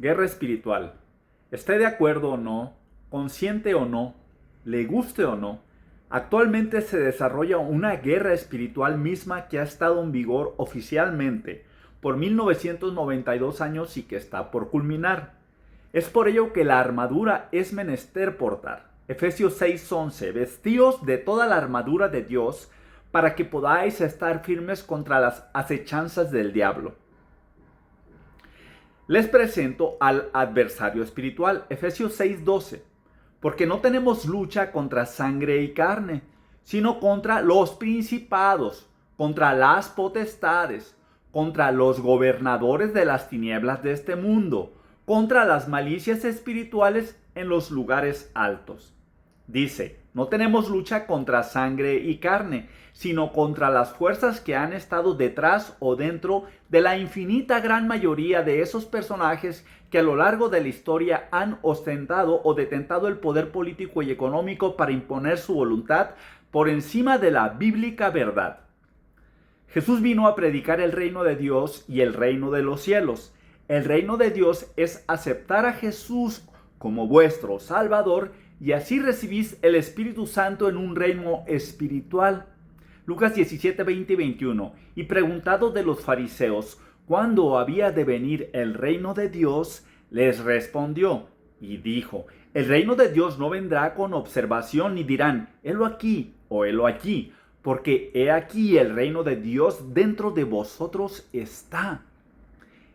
Guerra espiritual. Esté de acuerdo o no, consciente o no, le guste o no, actualmente se desarrolla una guerra espiritual misma que ha estado en vigor oficialmente por 1992 años y que está por culminar. Es por ello que la armadura es menester portar. Efesios 6:11. Vestíos de toda la armadura de Dios para que podáis estar firmes contra las acechanzas del diablo. Les presento al adversario espiritual. Efesios 6:12. Porque no tenemos lucha contra sangre y carne, sino contra los principados, contra las potestades, contra los gobernadores de las tinieblas de este mundo, contra las malicias espirituales en los lugares altos. Dice, no tenemos lucha contra sangre y carne, sino contra las fuerzas que han estado detrás o dentro de la infinita gran mayoría de esos personajes que a lo largo de la historia han ostentado o detentado el poder político y económico para imponer su voluntad por encima de la bíblica verdad. Jesús vino a predicar el reino de Dios y el reino de los cielos. El reino de Dios es aceptar a Jesús como vuestro Salvador y así recibís el Espíritu Santo en un reino espiritual. Lucas 17, 20 y 21. Y preguntado de los fariseos cuándo había de venir el reino de Dios, les respondió y dijo, el reino de Dios no vendrá con observación ni dirán, helo aquí o helo allí, porque he aquí el reino de Dios dentro de vosotros está.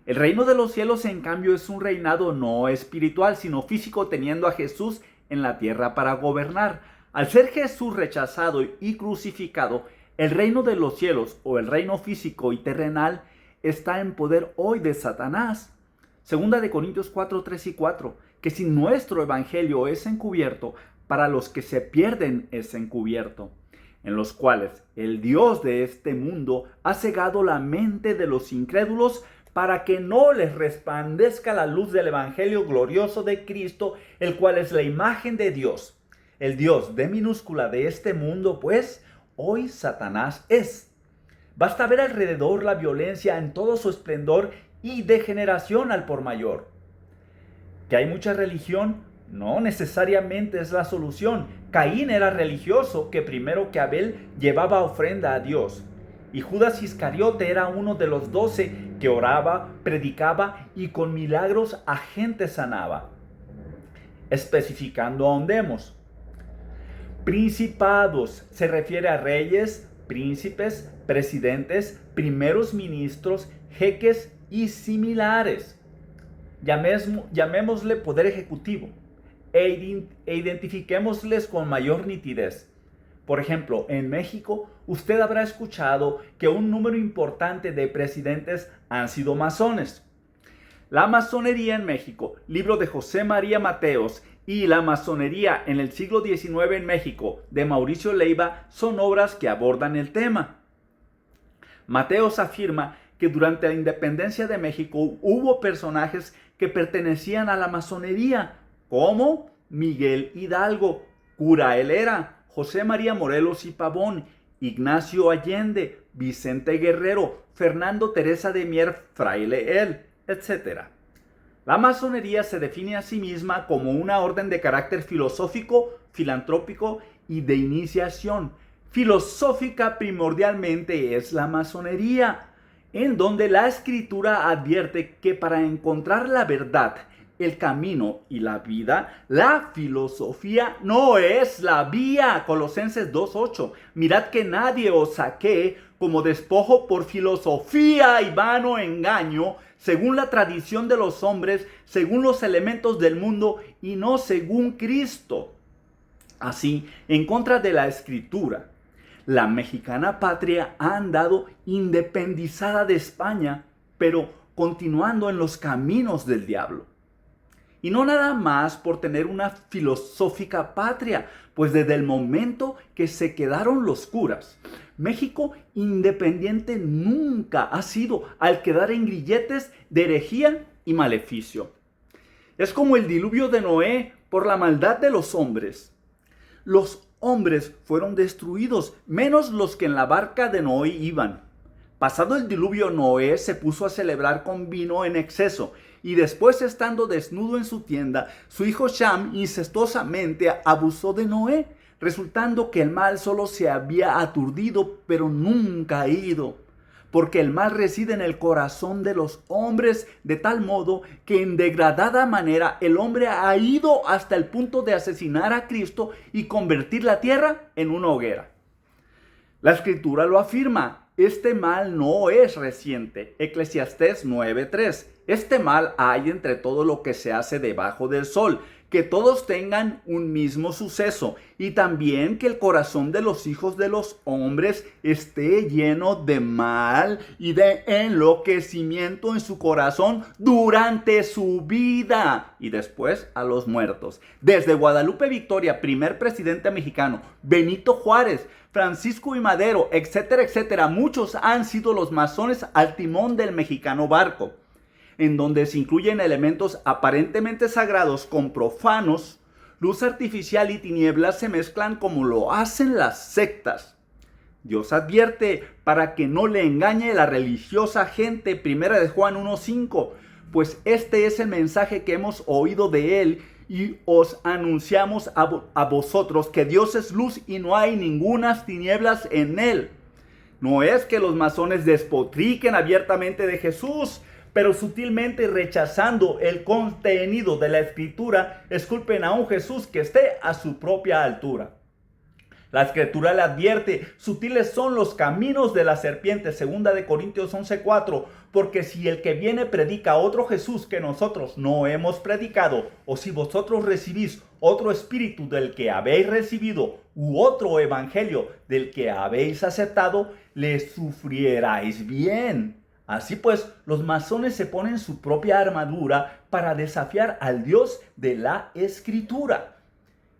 El reino de los cielos, en cambio, es un reinado no espiritual, sino físico, teniendo a Jesús en la tierra para gobernar. Al ser Jesús rechazado y crucificado, el reino de los cielos o el reino físico y terrenal está en poder hoy de Satanás. Segunda de Corintios 4, 3 y 4, que si nuestro evangelio es encubierto, para los que se pierden es encubierto, en los cuales el Dios de este mundo ha cegado la mente de los incrédulos para que no les resplandezca la luz del evangelio glorioso de Cristo, el cual es la imagen de Dios. El Dios de minúscula de este mundo, pues, hoy Satanás es. Basta ver alrededor la violencia en todo su esplendor y degeneración al por mayor. Que hay mucha religión no necesariamente es la solución. Caín era religioso, que primero que Abel llevaba ofrenda a Dios. Y Judas Iscariote era uno de los 12 que oraba, predicaba y con milagros a gente sanaba. Especificando, ahondemos. Principados se refiere a reyes, príncipes, presidentes, primeros ministros, jeques y similares. Llamémosle poder ejecutivo e identifiquémosles con mayor nitidez. Por ejemplo, en México, usted habrá escuchado que un número importante de presidentes han sido masones. La masonería en México, libro de José María Mateos, y la masonería en el siglo XIX en México, de Mauricio Leiva, son obras que abordan el tema. Mateos afirma que durante la independencia de México hubo personajes que pertenecían a la masonería, como Miguel Hidalgo, cura Helera, José María Morelos y Pavón, Ignacio Allende, Vicente Guerrero, Fernando Teresa de Mier, fraile él, etc. La masonería se define a sí misma como una orden de carácter filosófico, filantrópico y de iniciación. Filosófica primordialmente es la masonería, en donde la escritura advierte que para encontrar la verdad, el camino y la vida, la filosofía no es la vía. Colosenses 2:8. Mirad que nadie os saque como despojo por filosofía y vano engaño, según la tradición de los hombres, según los elementos del mundo y no según Cristo. Así, en contra de la escritura, la mexicana patria ha andado independizada de España, pero continuando en los caminos del diablo. Y no nada más por tener una filosófica patria, pues desde el momento que se quedaron los curas, México independiente nunca ha sido, al quedar en grilletes de herejía y maleficio. Es como el diluvio de Noé por la maldad de los hombres. Los hombres fueron destruidos, menos los que en la barca de Noé iban. Pasado el diluvio, Noé se puso a celebrar con vino en exceso y después, estando desnudo en su tienda, su hijo Cham incestuosamente abusó de Noé, resultando que el mal solo se había aturdido, pero nunca ido. Porque el mal reside en el corazón de los hombres, de tal modo que en degradada manera el hombre ha ido hasta el punto de asesinar a Cristo y convertir la tierra en una hoguera. La Escritura lo afirma. Este mal no es reciente. Eclesiastés 9:3. Este mal hay entre todo lo que se hace debajo del sol, que todos tengan un mismo suceso, y también que el corazón de los hijos de los hombres esté lleno de mal y de enloquecimiento en su corazón durante su vida, y después a los muertos. Desde Guadalupe Victoria, primer presidente mexicano, Benito Juárez, Francisco I. Madero, etcétera, etcétera, muchos han sido los masones al timón del mexicano barco, en donde se incluyen elementos aparentemente sagrados con profanos. Luz artificial y tinieblas se mezclan como lo hacen las sectas. Dios advierte para que no le engañe la religiosa gente, 1 de Juan 1:5, pues este es el mensaje que hemos oído de él y os anunciamos a vosotros, que Dios es luz y no hay ningunas tinieblas en él. No es que los masones despotriquen abiertamente de Jesús, pero sutilmente rechazando el contenido de la Escritura, esculpen a un Jesús que esté a su propia altura. La Escritura le advierte: sutiles son los caminos de la serpiente, 2 de Corintios 11:4, porque si el que viene predica otro Jesús que nosotros no hemos predicado, o si vosotros recibís otro espíritu del que habéis recibido, u otro evangelio del que habéis aceptado, le sufrierais bien. Así pues, los masones se ponen su propia armadura para desafiar al Dios de la Escritura,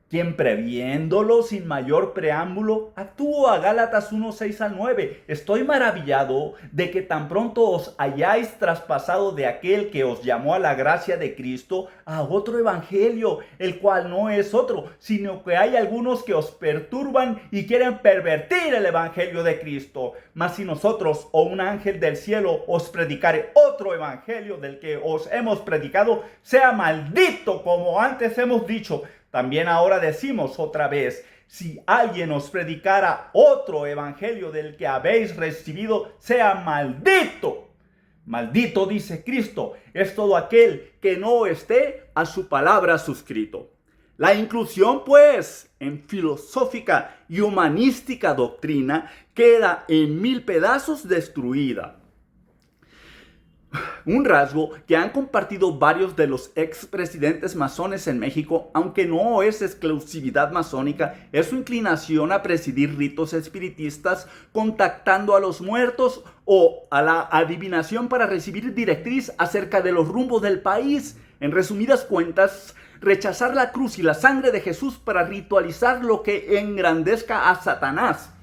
quien, previéndolo sin mayor preámbulo, actúa. Gálatas 1:6-9. Estoy maravillado de que tan pronto os hayáis traspasado de aquel que os llamó a la gracia de Cristo a otro evangelio, el cual no es otro, sino que hay algunos que os perturban y quieren pervertir el evangelio de Cristo. Mas si nosotros o un ángel del cielo os predicare otro evangelio del que os hemos predicado, sea maldito, como antes hemos dicho. También ahora decimos otra vez: si alguien os predicara otro evangelio del que habéis recibido, sea maldito. Maldito, dice Cristo, es todo aquel que no esté a su palabra suscrito. La inclusión, pues, en filosófica y humanística doctrina queda en 1000 pedazos destruida. Un rasgo que han compartido varios de los expresidentes masones en México, aunque no es exclusividad masónica, es su inclinación a presidir ritos espiritistas, contactando a los muertos, o a la adivinación para recibir directriz acerca de los rumbos del país. En resumidas cuentas, rechazar la cruz y la sangre de Jesús para ritualizar lo que engrandezca a Satanás.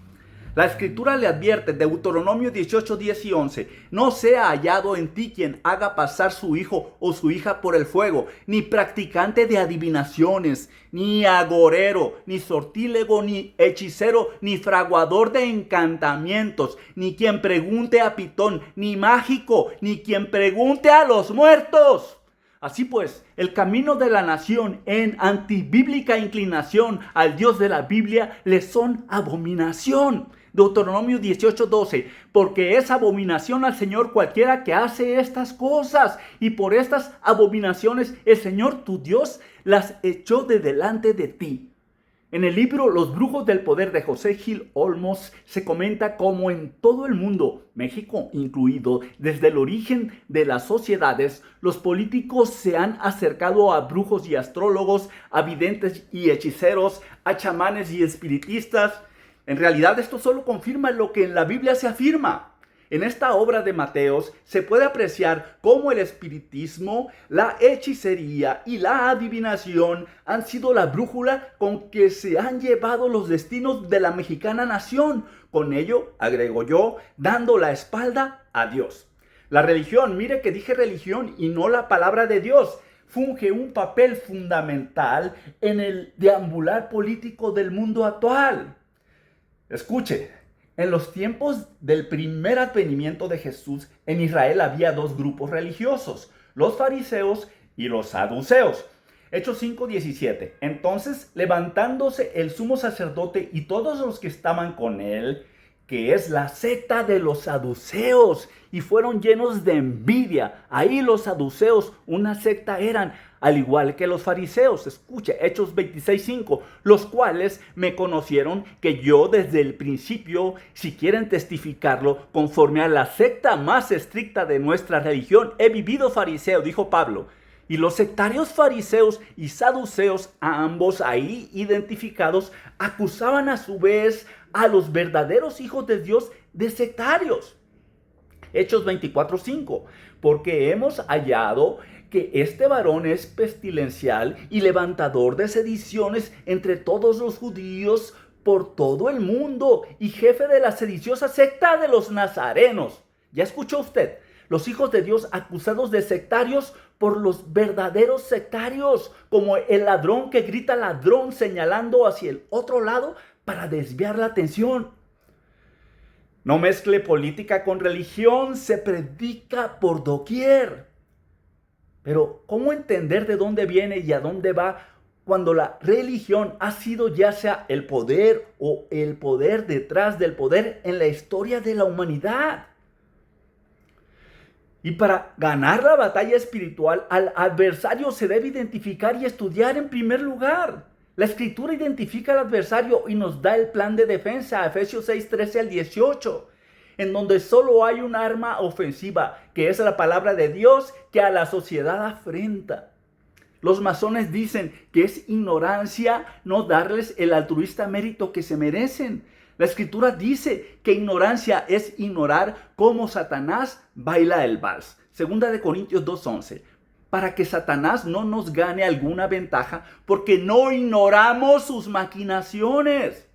La Escritura le advierte, Deuteronomio 18:10 y 11, no sea hallado en ti quien haga pasar su hijo o su hija por el fuego, ni practicante de adivinaciones, ni agorero, ni sortílego, ni hechicero, ni fraguador de encantamientos, ni quien pregunte a Pitón, ni mágico, ni quien pregunte a los muertos. Así pues, el camino de la nación en antibíblica inclinación al Dios de la Biblia les son abominación. Deuteronomio 18:12, porque es abominación al Señor cualquiera que hace estas cosas, y por estas abominaciones el Señor tu Dios las echó de delante de ti. En el libro Los brujos del poder de José Gil Olmos se comenta cómo en todo el mundo, México incluido, desde el origen de las sociedades, los políticos se han acercado a brujos y astrólogos, a videntes y hechiceros, a chamanes y espiritistas. En realidad, esto solo confirma lo que en la Biblia se afirma. En esta obra de Mateos se puede apreciar cómo el espiritismo, la hechicería y la adivinación han sido la brújula con que se han llevado los destinos de la mexicana nación. Con ello, agrego yo, dando la espalda a Dios. La religión, mire que dije religión y no la palabra de Dios, funge un papel fundamental en el deambular político del mundo actual. Escuche, en los tiempos del primer advenimiento de Jesús, en Israel había dos grupos religiosos. los fariseos y los saduceos. Hechos 5:17. Entonces, levantándose el sumo sacerdote y todos los que estaban con él, que es la secta de los saduceos, y fueron llenos de envidia. Ahí los saduceos, una secta eran, al igual que los fariseos. Escuche, Hechos 26:5, los cuales me conocieron que yo desde el principio, si quieren testificarlo, conforme a la secta más estricta de nuestra religión, he vivido fariseo, dijo Pablo. Y los sectarios fariseos y saduceos, a ambos ahí identificados, acusaban a su vez a los verdaderos hijos de Dios de sectarios. Hechos 24:5, porque hemos hallado que este varón es pestilencial y levantador de sediciones entre todos los judíos por todo el mundo y jefe de la sediciosa secta de los nazarenos. ¿Ya escuchó usted? Los hijos de Dios acusados de sectarios por los verdaderos sectarios, como el ladrón que grita ladrón señalando hacia el otro lado para desviar la atención. No mezcle política con religión, se predica por doquier. Pero ¿cómo entender de dónde viene y a dónde va cuando la religión ha sido ya sea el poder o el poder detrás del poder en la historia de la humanidad? Y para ganar la batalla espiritual, al adversario se debe identificar y estudiar en primer lugar. La Escritura identifica al adversario y nos da el plan de defensa, Efesios 6:13-18, en donde solo hay un arma ofensiva, que es la palabra de Dios, que a la sociedad afrenta. Los masones dicen que es ignorancia no darles el altruista mérito que se merecen. La Escritura dice que ignorancia es ignorar cómo Satanás baila el vals. Segunda de Corintios 2:11. Para que Satanás no nos gane alguna ventaja, porque no ignoramos sus maquinaciones.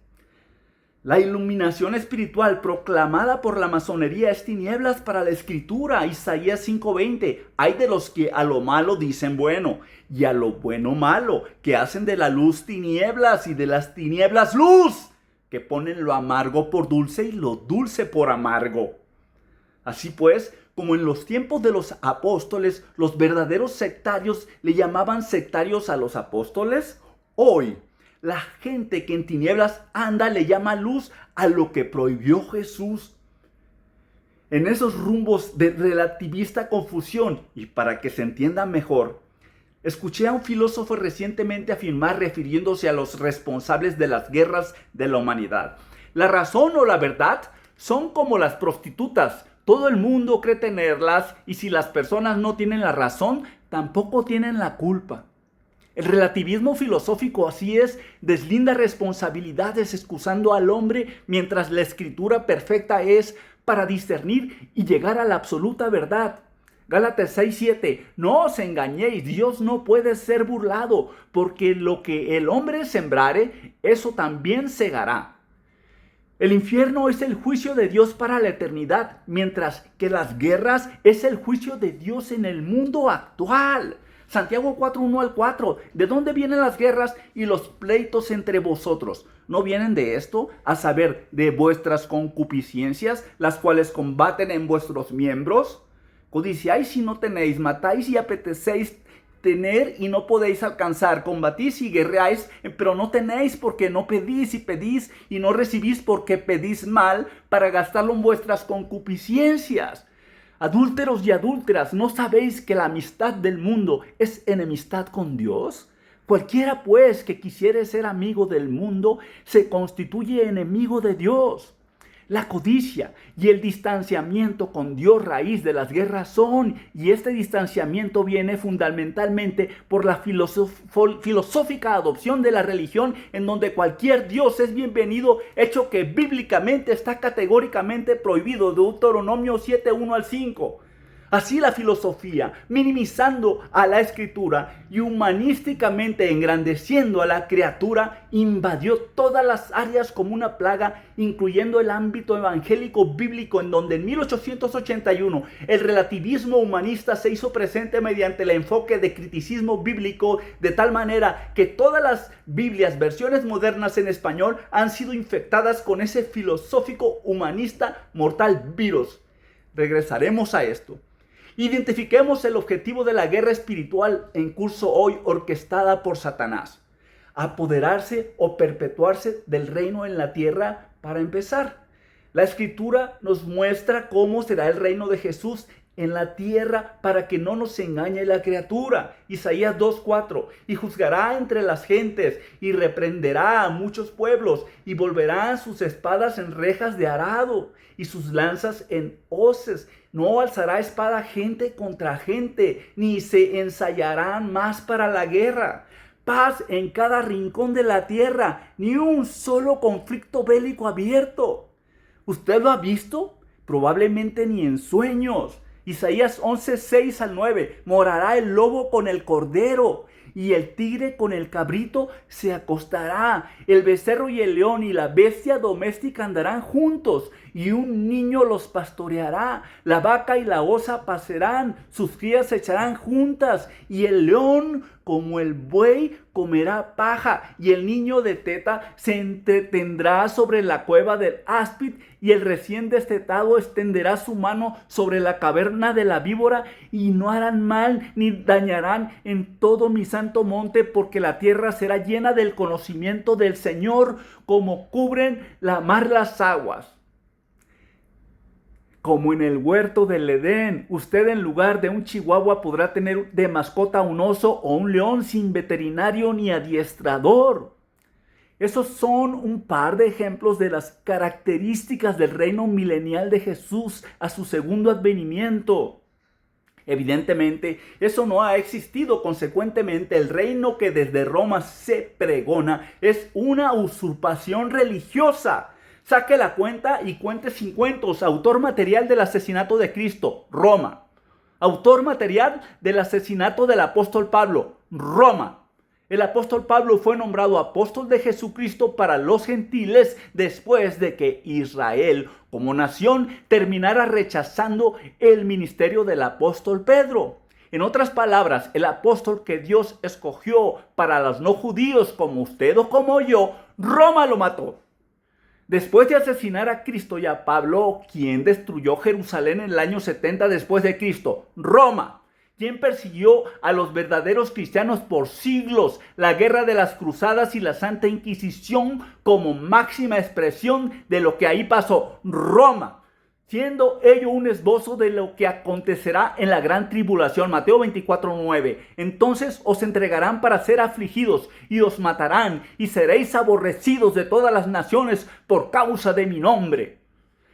La iluminación espiritual proclamada por la masonería es tinieblas para la Escritura. Isaías 5:20. Hay de los que a lo malo dicen bueno, y a lo bueno malo, que hacen de la luz tinieblas y de las tinieblas luz, que ponen lo amargo por dulce y lo dulce por amargo. Así pues, como en los tiempos de los apóstoles, los verdaderos sectarios le llamaban sectarios a los apóstoles, hoy la gente que en tinieblas anda le llama luz a lo que prohibió Jesús. En esos rumbos de relativista confusión, y para que se entienda mejor, escuché a un filósofo recientemente afirmar, refiriéndose a los responsables de las guerras de la humanidad: la razón o la verdad son como las prostitutas. Todo el mundo cree tenerlas, y si las personas no tienen la razón, tampoco tienen la culpa. El relativismo filosófico, así es, deslinda responsabilidades excusando al hombre, mientras la Escritura perfecta es para discernir y llegar a la absoluta verdad. Gálatas 6:7, no os engañéis, Dios no puede ser burlado, porque lo que el hombre sembrare, eso también segará. El infierno es el juicio de Dios para la eternidad, mientras que las guerras es el juicio de Dios en el mundo actual. Santiago 4:1-4, ¿de dónde vienen las guerras y los pleitos entre vosotros? ¿No vienen de esto? A saber, de vuestras concupiscencias, las cuales combaten en vuestros miembros. Codiciáis y no tenéis, matáis y apetecéis tener y no podéis alcanzar, combatís y guerreáis, pero no tenéis porque no pedís, y pedís y no recibís porque pedís mal para gastarlo en vuestras concupiscencias. Adúlteros y adúlteras, ¿no sabéis que la amistad del mundo es enemistad con Dios? Cualquiera pues que quisiere ser amigo del mundo se constituye enemigo de Dios. La codicia y el distanciamiento con Dios raíz de las guerras son, y este distanciamiento viene fundamentalmente por la filosófica adopción de la religión, en donde cualquier Dios es bienvenido, hecho que bíblicamente está categóricamente prohibido, Deuteronomio 7:1-5. Así la filosofía, minimizando a la Escritura y humanísticamente engrandeciendo a la criatura, invadió todas las áreas como una plaga, incluyendo el ámbito evangélico bíblico, en donde en 1881 el relativismo humanista se hizo presente mediante el enfoque de criticismo bíblico, de tal manera que todas las Biblias, versiones modernas en español, han sido infectadas con ese filosófico humanista mortal virus. Regresaremos a esto. Identifiquemos el objetivo de la guerra espiritual en curso hoy orquestada por Satanás. Apoderarse o perpetuarse del reino en la tierra para empezar. La Escritura nos muestra cómo será el reino de Jesús en la tierra para que no nos engañe la criatura. Isaías 2:4. Y juzgará entre las gentes y reprenderá a muchos pueblos y volverán sus espadas en rejas de arado y sus lanzas en hoces. No alzará espada gente contra gente, ni se ensayarán más para la guerra. Paz en cada rincón de la tierra, ni un solo conflicto bélico abierto. ¿Usted lo ha visto? Probablemente ni en sueños. Isaías 11:6-9. Morará el lobo con el cordero, y el tigre con el cabrito se acostará. El becerro y el león y la bestia doméstica andarán juntos, y un niño los pastoreará. La vaca y la osa pasarán, sus crías se echarán juntas, y el león como el buey comerá paja, y el niño de teta se entretendrá sobre la cueva del áspid, y el recién destetado extenderá su mano sobre la caverna de la víbora, y no harán mal ni dañarán en todo mi santo monte, porque la tierra será llena del conocimiento del Señor, como cubren la mar las aguas. Como en el huerto del Edén, usted en lugar de un chihuahua podrá tener de mascota un oso o un león sin veterinario ni adiestrador. Esos son un par de ejemplos de las características del reino milenial de Jesús a su segundo advenimiento. Evidentemente, eso no ha existido. Consecuentemente, el reino que desde Roma se pregona es una usurpación religiosa. Saque la cuenta y cuente 5 cuentos. Autor material del asesinato de Cristo, Roma. Autor material del asesinato del apóstol Pablo, Roma. El apóstol Pablo fue nombrado apóstol de Jesucristo para los gentiles después de que Israel, como nación, terminara rechazando el ministerio del apóstol Pedro. En otras palabras, el apóstol que Dios escogió para los no judíos como usted o como yo, Roma lo mató. Después de asesinar a Cristo y a Pablo, ¿quién destruyó Jerusalén en el año 70 después de Cristo? Roma. ¿Quién persiguió a los verdaderos cristianos por siglos? La guerra de las cruzadas y la Santa Inquisición como máxima expresión de lo que ahí pasó. Roma. Siendo ello un esbozo de lo que acontecerá en la gran tribulación. Mateo 24:9. Entonces os entregarán para ser afligidos y os matarán y seréis aborrecidos de todas las naciones por causa de mi nombre.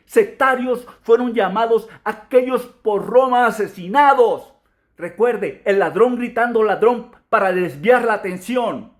Sectarios fueron llamados aquellos por Roma asesinados. Recuerde, el ladrón gritando ladrón para desviar la atención.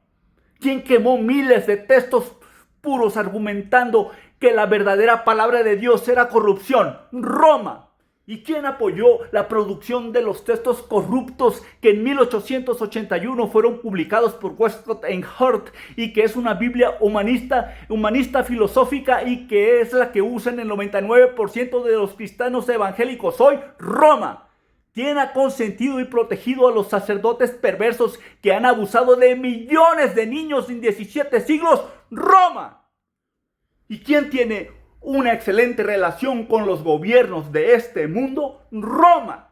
¿Quién quemó miles de textos puros argumentando que la verdadera palabra de Dios era corrupción? Roma. ¿Y quién apoyó la producción de los textos corruptos que en 1881 fueron publicados por Westcott and Hort y que es una Biblia humanista filosófica y que es la que usan el 99% de los cristianos evangélicos hoy? Roma. ¿Quién ha consentido y protegido a los sacerdotes perversos que han abusado de millones de niños en 17 siglos? Roma. ¿Y quién tiene una excelente relación con los gobiernos de este mundo? Roma.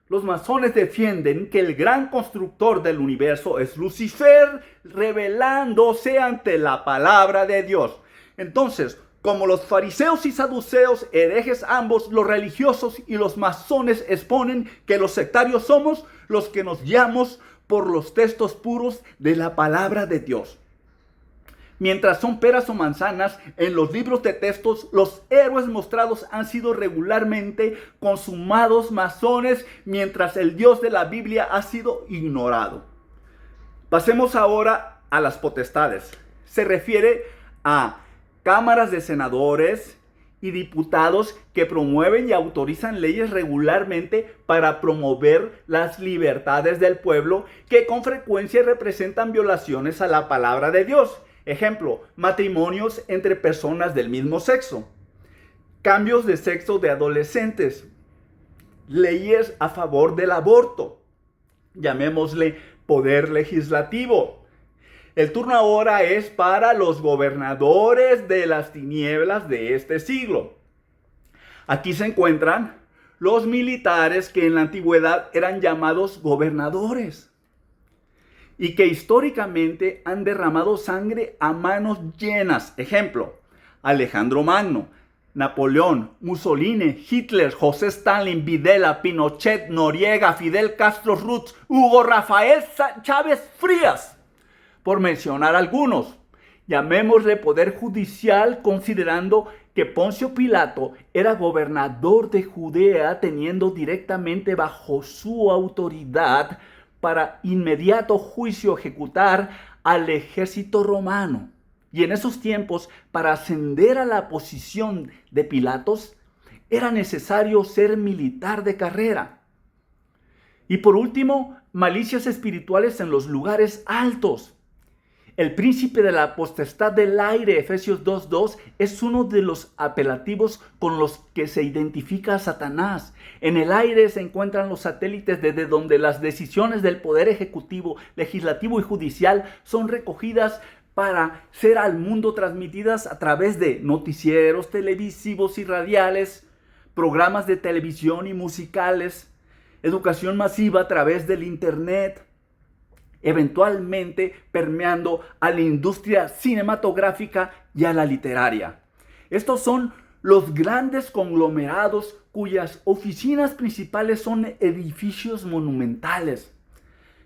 Los masones defienden que el gran constructor del universo es Lucifer, rebelándose ante la palabra de Dios. Entonces, como los fariseos y saduceos, herejes ambos, los religiosos y los masones exponen que los sectarios somos los que nos guiamos por los textos puros de la palabra de Dios. Mientras son peras o manzanas, en los libros de textos, los héroes mostrados han sido regularmente consumados masones, mientras el Dios de la Biblia ha sido ignorado. Pasemos ahora a las potestades. Se refiere a cámaras de senadores y diputados que promueven y autorizan leyes regularmente para promover las libertades del pueblo, que con frecuencia representan violaciones a la palabra de Dios. Ejemplo, matrimonios entre personas del mismo sexo, cambios de sexo de adolescentes, leyes a favor del aborto, llamémosle poder legislativo. El turno ahora es para los gobernadores de las tinieblas de este siglo. Aquí se encuentran los militares que en la antigüedad eran llamados gobernadores y que históricamente han derramado sangre a manos llenas. Ejemplo, Alejandro Magno, Napoleón, Mussolini, Hitler, José Stalin, Videla, Pinochet, Noriega, Fidel Castro Ruz, Hugo Rafael Chávez Frías, por mencionar algunos. Llamémosle poder judicial considerando que Poncio Pilato era gobernador de Judea, teniendo directamente bajo su autoridad para inmediato juicio ejecutar al ejército romano. Y en esos tiempos, para ascender a la posición de Pilatos, era necesario ser militar de carrera. Y por último, malicias espirituales en los lugares altos. El príncipe de la potestad del aire, Efesios 2:2, es uno de los apelativos con los que se identifica a Satanás. En el aire se encuentran los satélites desde donde las decisiones del poder ejecutivo, legislativo y judicial son recogidas para ser al mundo transmitidas a través de noticieros televisivos y radiales, programas de televisión y musicales, educación masiva a través del internet, eventualmente permeando a la industria cinematográfica y a la literaria. Estos son los grandes conglomerados cuyas oficinas principales son edificios monumentales,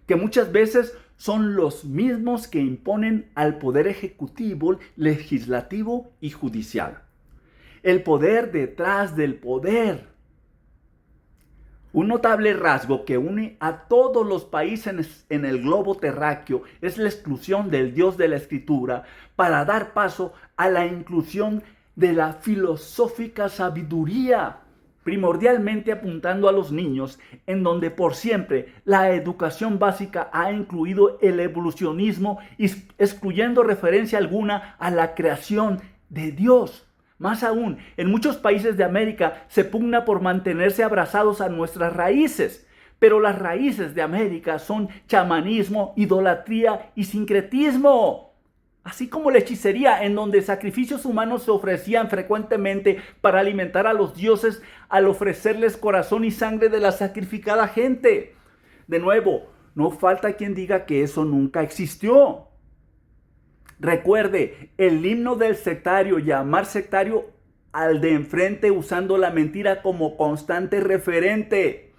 que muchas veces son los mismos que imponen al poder ejecutivo, legislativo y judicial. El poder detrás del poder. Un notable rasgo que une a todos los países en el globo terráqueo es la exclusión del Dios de la Escritura para dar paso a la inclusión de la filosófica sabiduría, primordialmente apuntando a los niños, en donde por siempre la educación básica ha incluido el evolucionismo, excluyendo referencia alguna a la creación de Dios. Más aún, en muchos países de América se pugna por mantenerse abrazados a nuestras raíces, pero las raíces de América son chamanismo, idolatría y sincretismo, así como la hechicería, en donde sacrificios humanos se ofrecían frecuentemente para alimentar a los dioses al ofrecerles corazón y sangre de la sacrificada gente. De nuevo, no falta quien diga que eso nunca existió. Recuerde, el himno del sectario, llamar sectario al de enfrente usando la mentira como constante referente.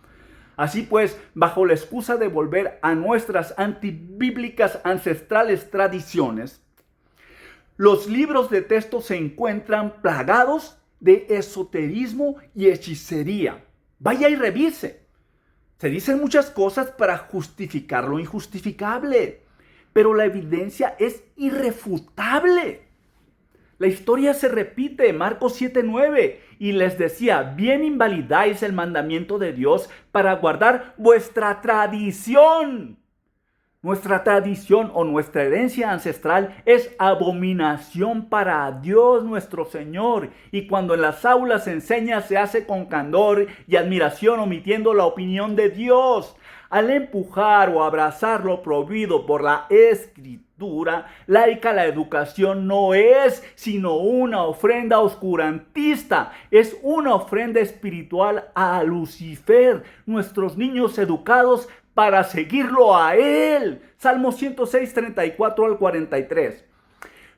Así pues, bajo la excusa de volver a nuestras antibíblicas ancestrales tradiciones, los libros de texto se encuentran plagados de esoterismo y hechicería. Vaya y revise. Se dicen muchas cosas para justificar lo injustificable, pero la evidencia es irrefutable. La historia se repite, Marcos 7:9, y les decía, bien invalidáis el mandamiento de Dios para guardar vuestra tradición. Nuestra tradición o nuestra herencia ancestral es abominación para Dios nuestro Señor. Y cuando en las aulas se enseña, se hace con candor y admiración, omitiendo la opinión de Dios. Al empujar o abrazar lo prohibido por la Escritura laica, la educación no es sino una ofrenda oscurantista, es una ofrenda espiritual a Lucifer. Nuestros niños educados para seguirlo a él. Salmo 106, 34 al 43.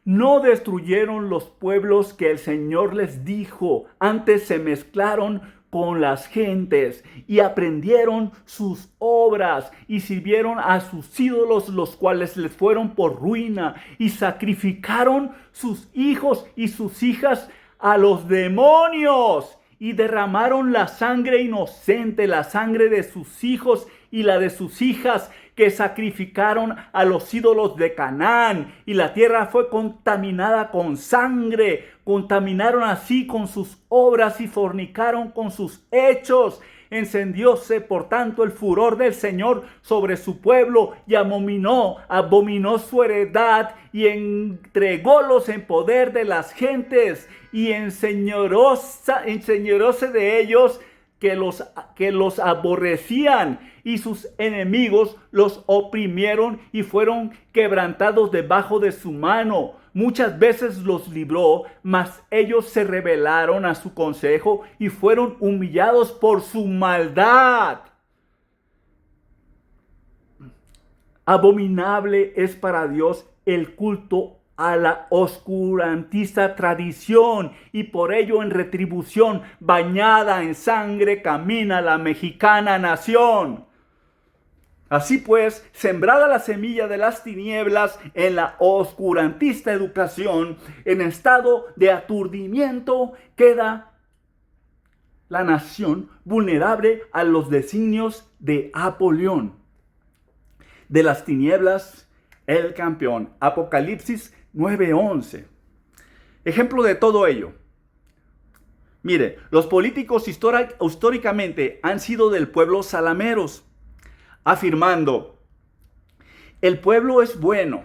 No destruyeron los pueblos que el Señor les dijo, antes se mezclaron con las gentes y aprendieron sus obras y sirvieron a sus ídolos, los cuales les fueron por ruina, y sacrificaron sus hijos y sus hijas a los demonios y derramaron la sangre inocente, la sangre de sus hijos y la de sus hijas, que sacrificaron a los ídolos de Canaán, y la tierra fue contaminada con sangre. Contaminaron así con sus obras y fornicaron con sus hechos. Encendióse por tanto el furor del Señor sobre su pueblo y abominó su heredad y entrególos en poder de las gentes y enseñoróse de ellos que los aborrecían, y sus enemigos los oprimieron y fueron quebrantados debajo de su mano. muchas veces los libró, mas ellos se rebelaron a su consejo y fueron humillados por su maldad. Abominable es para Dios el culto a la oscurantista tradición, y por ello en retribución bañada en sangre camina la mexicana nación. Así pues, sembrada la semilla de las tinieblas en la oscurantista educación, en estado de aturdimiento queda la nación vulnerable a los designios de Apolión. De las tinieblas, el campeón. Apocalipsis 9:11. Ejemplo de todo ello. Mire, los políticos históricamente han sido del pueblo salameros, afirmando: el pueblo es bueno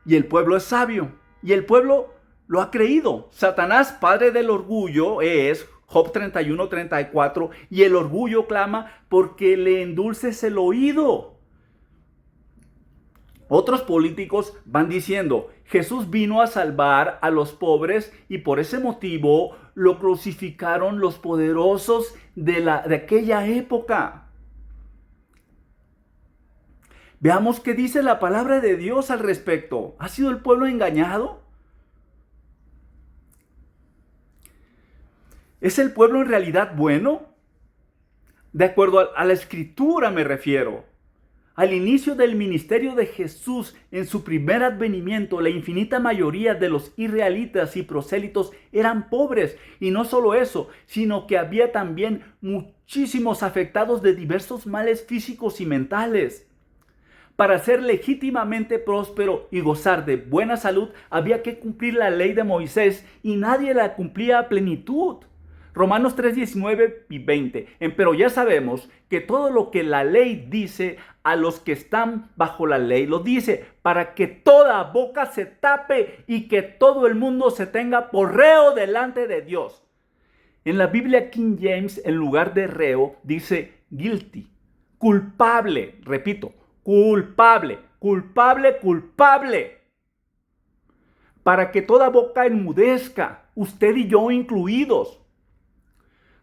y el pueblo es sabio y el pueblo lo ha creído. Satanás, padre del orgullo, es Job 31:34, y el orgullo clama porque le endulces el oído. Otros políticos van diciendo: Jesús vino a salvar a los pobres y por ese motivo lo crucificaron los poderosos de aquella época. Veamos qué dice la palabra de Dios al respecto. ¿Ha sido el pueblo engañado? ¿Es el pueblo en realidad bueno? De acuerdo a la Escritura me refiero. Al inicio del ministerio de Jesús, en su primer advenimiento, la infinita mayoría de los israelitas y prosélitos eran pobres. Y no solo eso, sino que había también muchísimos afectados de diversos males físicos y mentales. Para ser legítimamente próspero y gozar de buena salud, había que cumplir la ley de Moisés, y nadie la cumplía a plenitud. Romanos 3:19 y 20. Pero ya sabemos que todo lo que la ley dice a los que están bajo la ley, lo dice para que toda boca se tape y que todo el mundo se tenga por reo delante de Dios. En la Biblia King James, en lugar de reo, dice guilty, culpable. Repito, culpable, culpable, culpable. Para que toda boca enmudezca, usted y yo incluidos.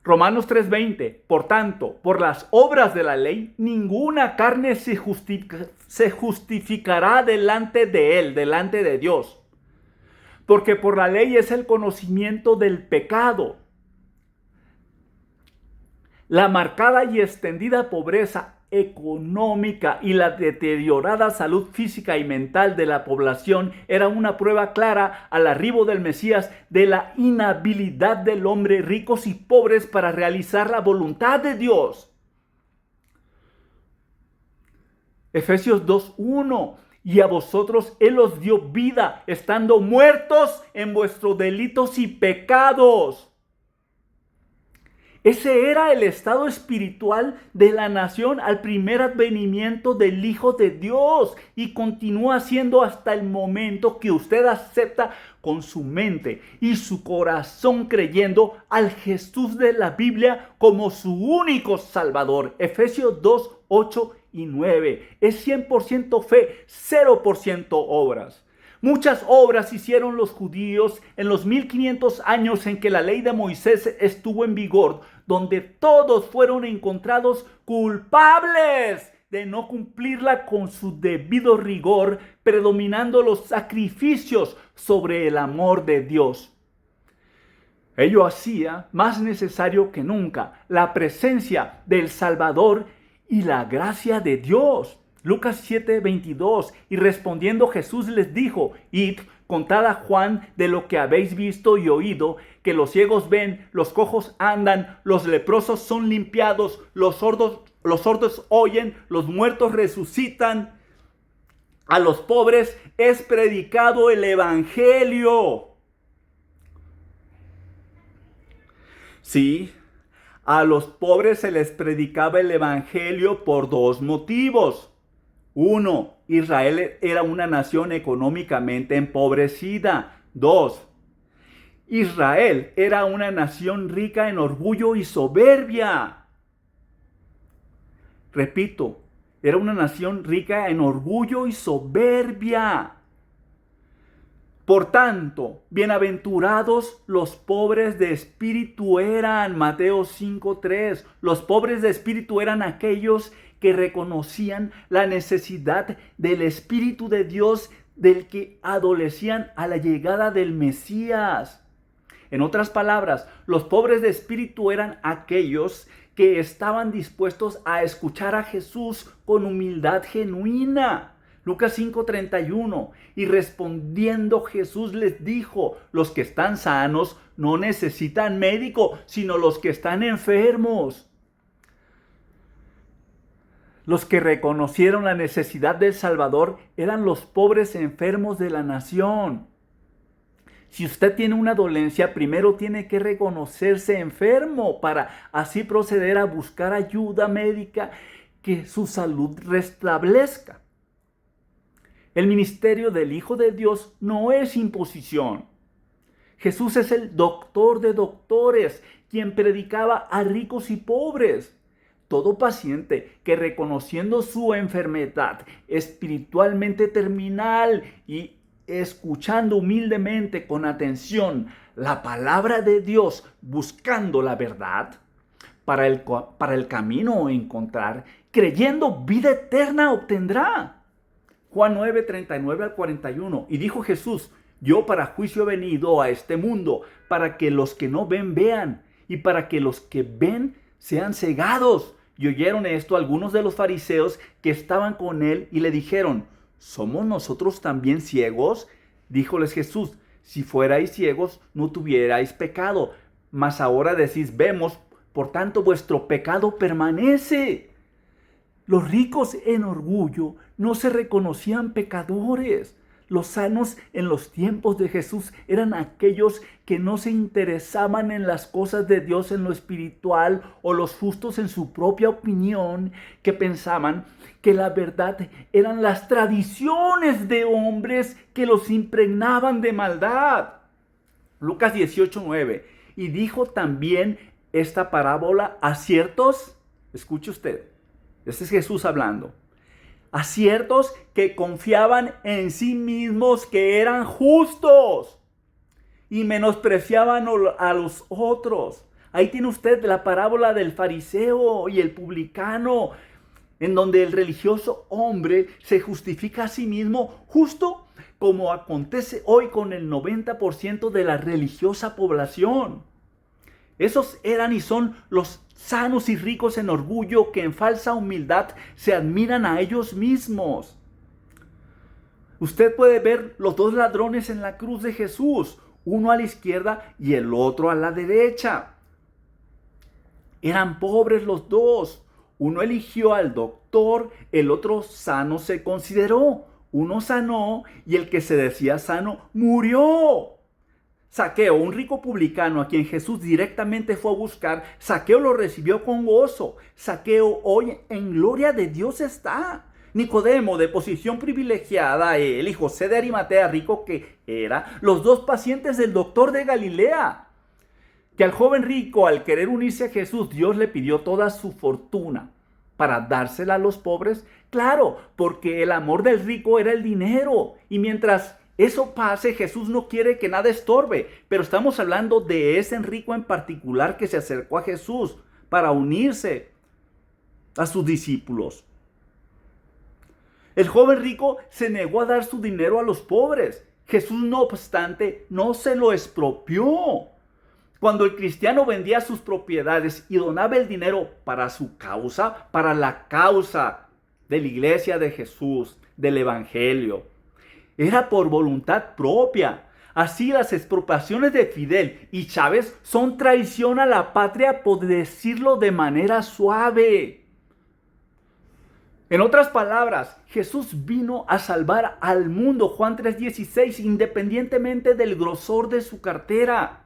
Romanos 3:20, por tanto, por las obras de la ley, ninguna carne se justificará delante de él, delante de Dios. Porque por la ley es el conocimiento del pecado. La marcada y extendida pobreza económica y la deteriorada salud física y mental de la población era una prueba clara al arribo del Mesías de la inhabilidad del hombre, ricos y pobres, para realizar la voluntad de Dios. Efesios 2:1, y a vosotros Él os dio vida, estando muertos en vuestros delitos y pecados. Ese era el estado espiritual de la nación al primer advenimiento del Hijo de Dios, y continúa siendo hasta el momento que usted acepta con su mente y su corazón, creyendo al Jesús de la Biblia como su único Salvador. Efesios 2:8 y 9. Es 100% fe, 0% obras. Muchas obras hicieron los judíos en los 1500 años en que la ley de Moisés estuvo en vigor, donde todos fueron encontrados culpables de no cumplirla con su debido rigor, predominando los sacrificios sobre el amor de Dios. Ello hacía más necesario que nunca la presencia del Salvador y la gracia de Dios. Lucas 7:22, y respondiendo Jesús les dijo: id, contad a Juan de lo que habéis visto y oído, que los ciegos ven, los cojos andan, los leprosos son limpiados, los sordos oyen, los muertos resucitan, a los pobres es predicado el evangelio. Sí, a los pobres se les predicaba el evangelio por dos motivos. Uno, Israel era una nación económicamente empobrecida. Dos, Israel era una nación rica en orgullo y soberbia. Repito, era una nación rica en orgullo y soberbia. Por tanto, bienaventurados los pobres de espíritu eran, Mateo 5:3. Los pobres de espíritu eran aquellos que reconocían la necesidad del Espíritu de Dios, del que adolecían a la llegada del Mesías. En otras palabras, los pobres de espíritu eran aquellos que estaban dispuestos a escuchar a Jesús con humildad genuina. Lucas 5:31, y respondiendo Jesús les dijo, los que están sanos no necesitan médico, sino los que están enfermos. Los que reconocieron la necesidad del Salvador eran los pobres enfermos de la nación. Si usted tiene una dolencia, primero tiene que reconocerse enfermo para así proceder a buscar ayuda médica que su salud restablezca. El ministerio del Hijo de Dios no es imposición. Jesús es el doctor de doctores, quien predicaba a ricos y pobres. Todo paciente que reconociendo su enfermedad espiritualmente terminal y escuchando humildemente con atención la palabra de Dios, buscando la verdad para el camino a encontrar, creyendo vida eterna obtendrá. Juan 9, 39 al 41. Y dijo Jesús, yo para juicio he venido a este mundo, para que los que no ven vean, y para que los que ven sean cegados. Y oyeron esto algunos de los fariseos que estaban con él y le dijeron, ¿somos nosotros también ciegos? Díjoles Jesús, si fuerais ciegos no tuvierais pecado, mas ahora decís vemos, por tanto vuestro pecado permanece. Los ricos en orgullo no se reconocían pecadores. Los sanos en los tiempos de Jesús eran aquellos que no se interesaban en las cosas de Dios en lo espiritual, o los justos en su propia opinión, que pensaban que la verdad eran las tradiciones de hombres que los impregnaban de maldad. Lucas 18:9. Y dijo también esta parábola a ciertos, escuche usted, este es Jesús hablando, a ciertos que confiaban en sí mismos que eran justos y menospreciaban a los otros. Ahí tiene usted la parábola del fariseo y el publicano, en donde el religioso hombre se justifica a sí mismo justo como acontece hoy con el 90% de la religiosa población. Esos eran y son los sanos y ricos en orgullo que en falsa humildad se admiran a ellos mismos. Usted puede ver los dos ladrones en la cruz de Jesús, uno a la izquierda y el otro a la derecha. Eran pobres los dos. Uno eligió al doctor, el otro sano se consideró. Uno sanó y el que se decía sano murió. Zaqueo, un rico publicano a quien Jesús directamente fue a buscar, Zaqueo lo recibió con gozo. Zaqueo hoy en gloria de Dios está. Nicodemo, de posición privilegiada, él y José de Arimatea, rico que era, los dos pacientes del doctor de Galilea. Que al joven rico, al querer unirse a Jesús, Dios le pidió toda su fortuna para dársela a los pobres. Claro, porque el amor del rico era el dinero. Y mientras eso pase, Jesús no quiere que nada estorbe. Pero estamos hablando de ese rico en particular que se acercó a Jesús para unirse a sus discípulos. El joven rico se negó a dar su dinero a los pobres. Jesús, no obstante, no se lo expropió. Cuando el cristiano vendía sus propiedades y donaba el dinero para su causa, para la causa de la iglesia de Jesús, del evangelio, era por voluntad propia. Así las expropiaciones de Fidel y Chávez son traición a la patria, por decirlo de manera suave. En otras palabras, Jesús vino a salvar al mundo, Juan 3:16, independientemente del grosor de su cartera.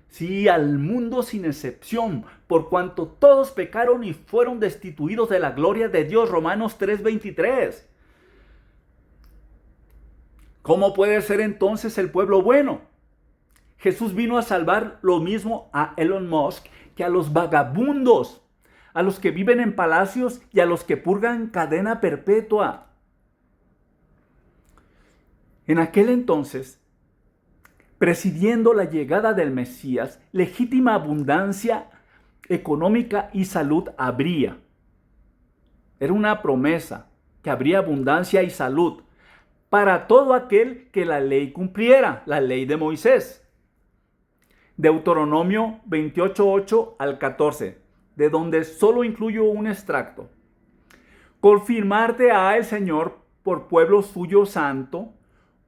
Sí, al mundo sin excepción, por cuanto todos pecaron y fueron destituidos de la gloria de Dios, Romanos 3:23. ¿Cómo puede ser entonces el pueblo bueno? Jesús vino a salvar lo mismo a Elon Musk que a los vagabundos, a los que viven en palacios y a los que purgan cadena perpetua. En aquel entonces, presidiendo la llegada del Mesías, legítima abundancia económica y salud habría. Era una promesa que habría abundancia y salud para todo aquel que la ley cumpliera, la ley de Moisés. Deuteronomio 28:8 al 14, de donde solo incluyo un extracto. Confirmarte ha el Señor por pueblo suyo santo,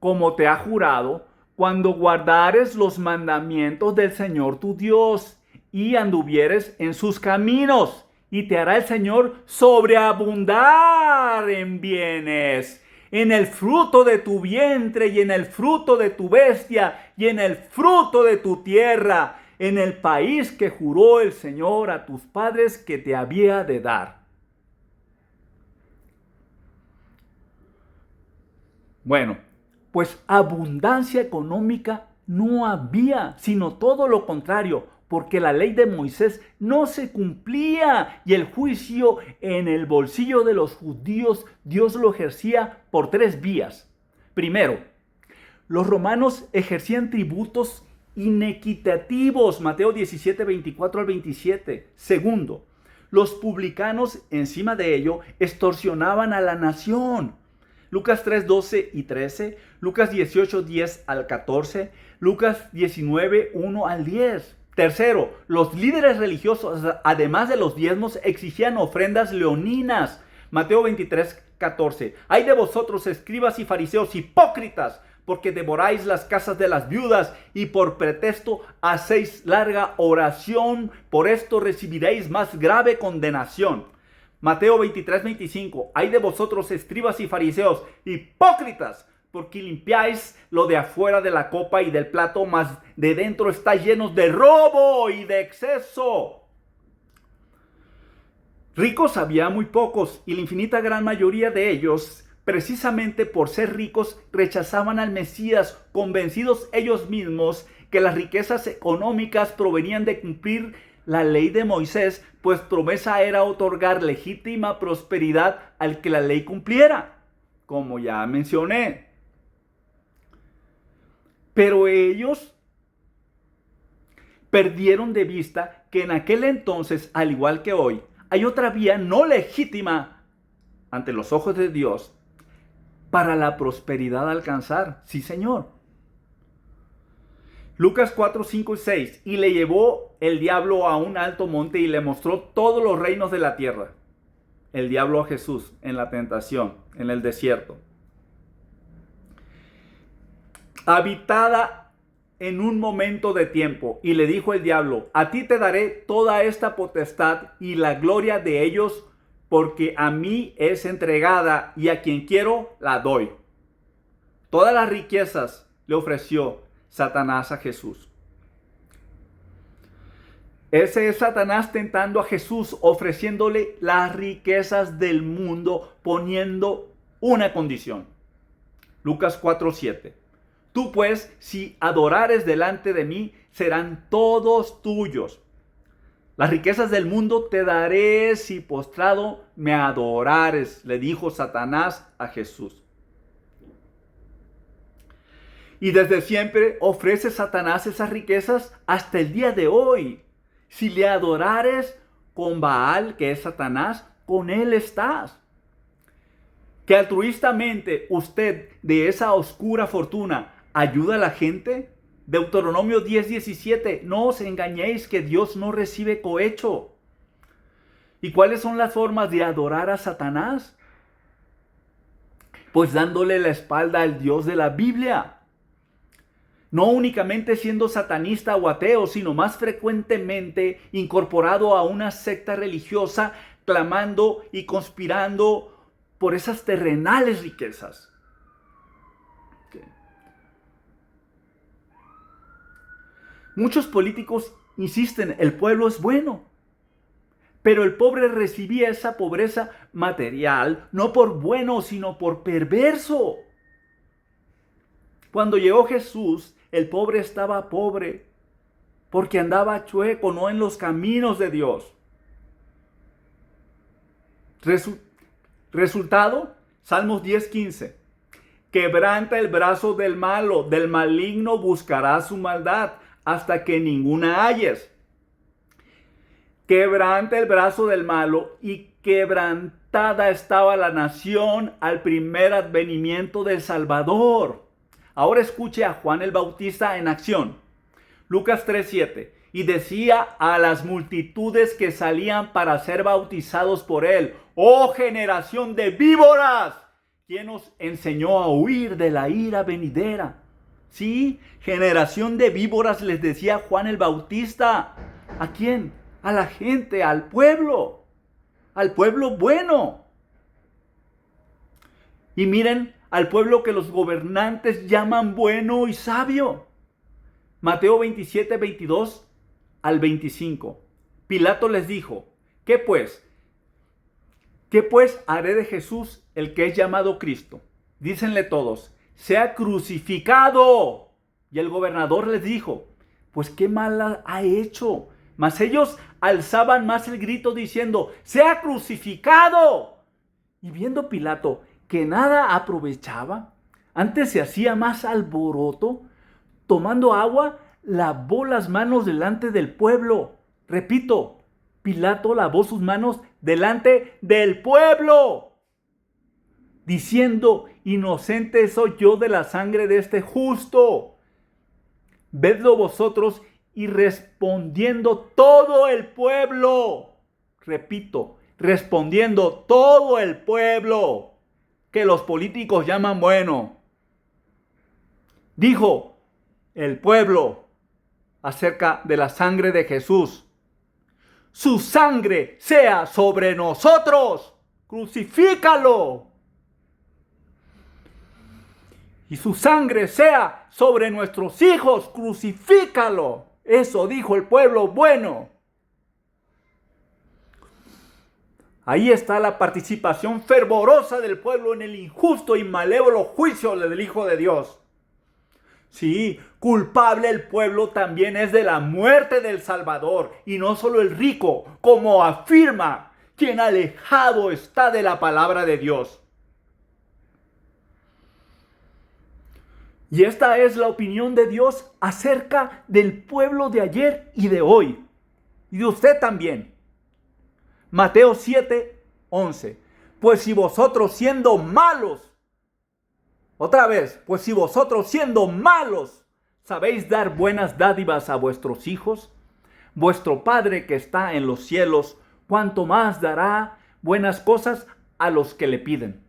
como te ha jurado, cuando guardares los mandamientos del Señor tu Dios y anduvieres en sus caminos, y te hará el Señor sobreabundar en bienes, en el fruto de tu vientre y en el fruto de tu bestia y en el fruto de tu tierra, en el país que juró el Señor a tus padres que te había de dar. Bueno, pues abundancia económica no había, sino todo lo contrario, porque la ley de Moisés no se cumplía y el juicio en el bolsillo de los judíos Dios lo ejercía por 3 vías. Primero, los romanos ejercían tributos inequitativos, Mateo 17, 24 al 27. Segundo, los publicanos encima de ello extorsionaban a la nación. Lucas 3, 12 y 13, Lucas 18, 10 al 14, Lucas 19, 1 al 10. Tercero, los líderes religiosos, además de los diezmos, exigían ofrendas leoninas. Mateo 23, 14. Ay de vosotros, escribas y fariseos hipócritas, porque devoráis las casas de las viudas y por pretexto hacéis larga oración. Por esto recibiréis más grave condenación. Mateo 23, 25. Ay de vosotros, escribas y fariseos hipócritas, porque limpiáis lo de afuera de la copa y del plato, mas de dentro está lleno de robo y de exceso. Ricos había muy pocos, y la infinita gran mayoría de ellos, precisamente por ser ricos, rechazaban al Mesías, convencidos ellos mismos que las riquezas económicas provenían de cumplir la ley de Moisés, pues promesa era otorgar legítima prosperidad al que la ley cumpliera, como ya mencioné. Pero ellos perdieron de vista que en aquel entonces, al igual que hoy, hay otra vía no legítima ante los ojos de Dios para la prosperidad alcanzar. Sí, Señor. Lucas 4, 5 y 6. Y le llevó el diablo a un alto monte y le mostró todos los reinos de la tierra. El diablo a Jesús en la tentación, en el desierto. Habitada en un momento de tiempo, y le dijo el diablo: a ti te daré toda esta potestad y la gloria de ellos, porque a mí es entregada y a quien quiero la doy. Todas las riquezas le ofreció Satanás a Jesús. Ese es Satanás tentando a Jesús, ofreciéndole las riquezas del mundo, poniendo una condición. Lucas 4:7. Tú pues, si adorares delante de mí, serán todos tuyos. Las riquezas del mundo te daré si postrado me adorares, le dijo Satanás a Jesús. Y desde siempre ofrece Satanás esas riquezas hasta el día de hoy. Si le adorares con Baal, que es Satanás, con él estás. Que altruistamente usted de esa oscura fortuna ayuda a la gente. Deuteronomio 10:17. No os engañéis que Dios no recibe cohecho. ¿Y cuáles son las formas de adorar a Satanás? Pues dándole la espalda al Dios de la Biblia. No únicamente siendo satanista o ateo, sino más frecuentemente incorporado a una secta religiosa, clamando y conspirando por esas terrenales riquezas. Muchos políticos insisten, el pueblo es bueno, pero el pobre recibía esa pobreza material no por bueno, sino por perverso. Cuando llegó Jesús, el pobre estaba pobre porque andaba chueco, no en los caminos de Dios. Resultado, Salmos 10:15. Quebranta el brazo del malo, del maligno buscarás su maldad, hasta que ninguna halles. Quebranta el brazo del malo, y quebrantada estaba la nación al primer advenimiento del Salvador. Ahora escuche a Juan el Bautista en acción. Lucas 3:7. Y decía a las multitudes que salían para ser bautizados por él: ¡Oh generación de víboras! ¿Quién os enseñó a huir de la ira venidera? Sí, generación de víboras, les decía Juan el Bautista. ¿A quién? A la gente, al pueblo bueno. Y miren, al pueblo que los gobernantes llaman bueno y sabio. Mateo 27, 22 al 25. Pilato les dijo: ¿Qué pues? ¿Qué pues haré de Jesús, el que es llamado Cristo? Dícenle todos: sea crucificado. Y el gobernador les dijo: pues qué mal ha hecho. Mas ellos alzaban más el grito diciendo: sea crucificado. Y viendo Pilato que nada aprovechaba, antes se hacía más alboroto, tomando agua, lavó las manos delante del pueblo. Repito, Pilato lavó sus manos delante del pueblo, diciendo: inocente soy yo de la sangre de este justo. Vedlo vosotros. Y respondiendo todo el pueblo, repito, respondiendo todo el pueblo, que los políticos llaman bueno, dijo el pueblo acerca de la sangre de Jesús: su sangre sea sobre nosotros, crucifícalo. Y su sangre sea sobre nuestros hijos, crucifícalo. Eso dijo el pueblo bueno. Ahí está la participación fervorosa del pueblo en el injusto y malévolo juicio del Hijo de Dios. Sí, culpable el pueblo también es de la muerte del Salvador, y no solo el rico, como afirma quien alejado está de la palabra de Dios. Y esta es la opinión de Dios acerca del pueblo de ayer y de hoy. Y de usted también. Mateo 7:11. Pues si vosotros siendo malos, otra vez, pues si vosotros siendo malos sabéis dar buenas dádivas a vuestros hijos, vuestro Padre que está en los cielos, cuánto más dará buenas cosas a los que le piden.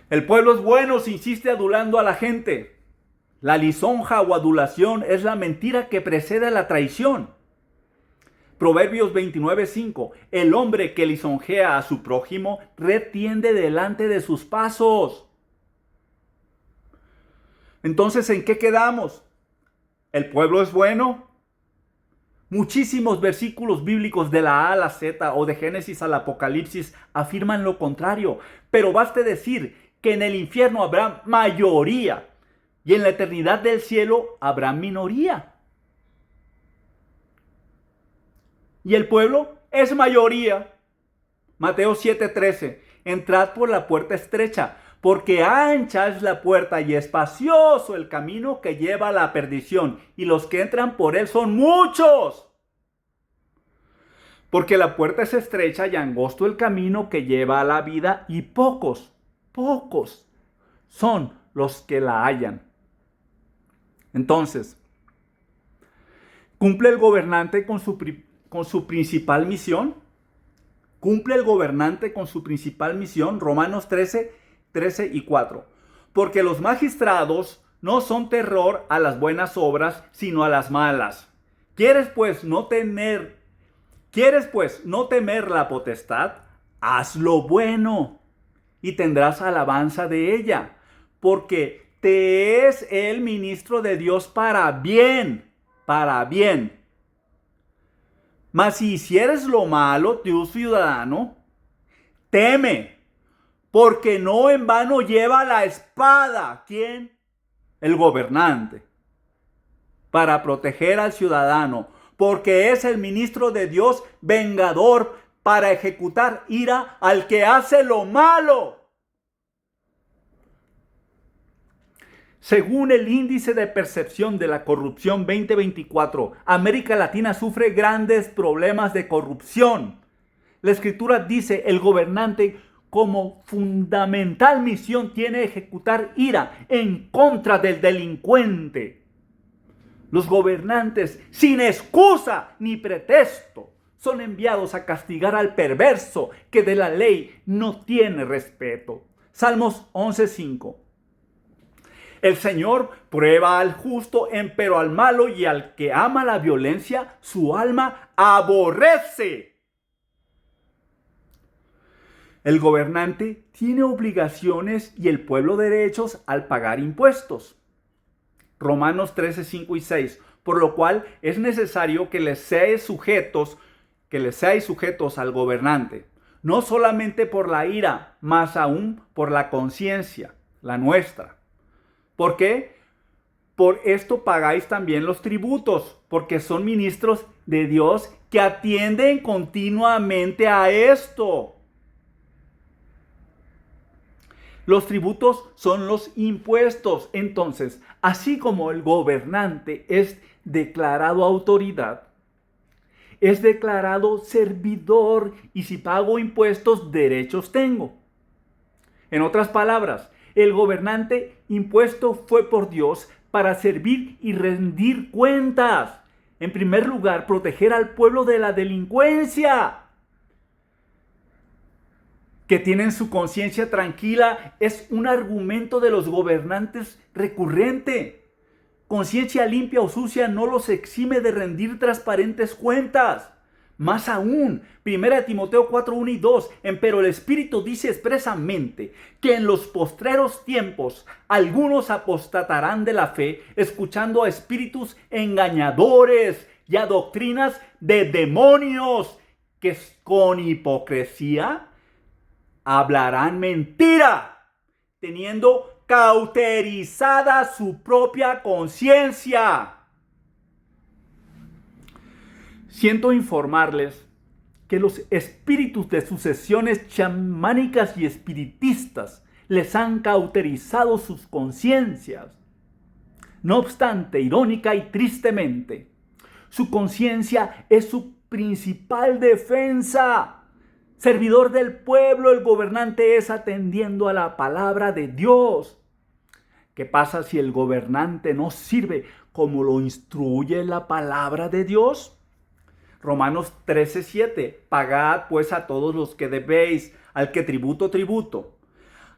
El pueblo es bueno si insiste adulando a la gente. La lisonja o adulación es la mentira que precede a la traición. Proverbios 29:5. El hombre que lisonjea a su prójimo retiende delante de sus pasos. Entonces, ¿en qué quedamos? ¿El pueblo es bueno? Muchísimos versículos bíblicos de la A a la Z o de Génesis al Apocalipsis afirman lo contrario. Pero baste decir que en el infierno habrá mayoría y en la eternidad del cielo habrá minoría. Y el pueblo es mayoría. Mateo 7:13. Entrad por la puerta estrecha, porque ancha es la puerta y espacioso el camino que lleva a la perdición, y los que entran por él son muchos. Porque la puerta es estrecha y angosto el camino que lleva a la vida, y pocos son los que la hallan. Entonces, ¿cumple el gobernante con su principal misión? ¿Cumple el gobernante con su principal misión? Romanos 13 y 4. Porque los magistrados no son terror a las buenas obras, sino a las malas. ¿Quieres pues no temer la potestad? Haz lo bueno y tendrás alabanza de ella, porque te es el ministro de Dios para bien. Mas si hicieres lo malo, tu ciudadano, teme, porque no en vano lleva la espada. ¿Quién? El gobernante. Para proteger al ciudadano, porque es el ministro de Dios vengador para ejecutar ira al que hace lo malo. Según el índice de percepción de la corrupción 2024, América Latina sufre grandes problemas de corrupción. La Escritura dice, el gobernante como fundamental misión tiene ejecutar ira en contra del delincuente. Los gobernantes, sin excusa ni pretexto, son enviados a castigar al perverso que de la ley no tiene respeto. Salmos 11:5. El Señor prueba al justo, empero al malo y al que ama la violencia, su alma aborrece. El gobernante tiene obligaciones y el pueblo derechos al pagar impuestos. Romanos 13:5 y 6. Por lo cual es necesario que les seáis sujetos al gobernante, no solamente por la ira, más aún por la conciencia, la nuestra. ¿Por qué? Por esto pagáis también los tributos, porque son ministros de Dios que atienden continuamente a esto. Los tributos son los impuestos. Entonces, así como el gobernante es declarado autoridad, es declarado servidor, y si pago impuestos, derechos tengo. En otras palabras, el gobernante impuesto fue por Dios para servir y rendir cuentas. En primer lugar, proteger al pueblo de la delincuencia. Que tienen su conciencia tranquila es un argumento de los gobernantes recurrente. Conciencia limpia o sucia no los exime de rendir transparentes cuentas. Más aún, 1 Timoteo 4:1 y 2, empero el Espíritu dice expresamente que en los postreros tiempos algunos apostatarán de la fe, escuchando a espíritus engañadores y a doctrinas de demonios, que con hipocresía hablarán mentira, teniendo cauterizada su propia conciencia. Siento informarles que los espíritus de sucesiones chamánicas y espiritistas les han cauterizado sus conciencias. No obstante, irónica y tristemente, su conciencia es su principal defensa. Servidor del pueblo, el gobernante es atendiendo a la palabra de Dios. ¿Qué pasa si el gobernante no sirve como lo instruye la palabra de Dios? Romanos 13:7. Pagad pues a todos los que debéis, al que tributo, tributo,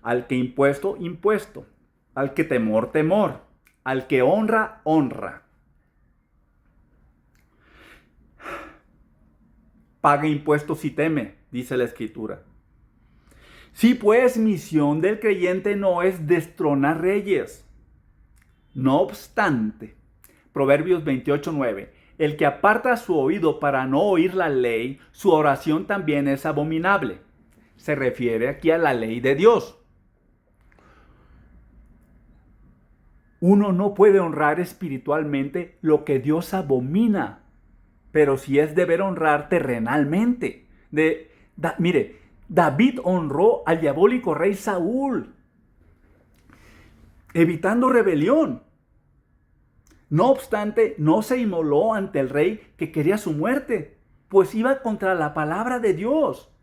al que impuesto, impuesto, al que temor, temor, al que honra, honra. Paga impuestos y teme, dice la Escritura. Sí, pues misión del creyente no es destronar reyes. No obstante, Proverbios 28:9. El que aparta su oído para no oír la ley, su oración también es abominable. Se refiere aquí a la ley de Dios. Uno no puede honrar espiritualmente lo que Dios abomina, pero sí es deber honrar terrenalmente. Mire, David honró al diabólico rey Saúl, evitando rebelión. No obstante, no se inmoló ante el rey que quería su muerte, pues iba contra la palabra de Dios.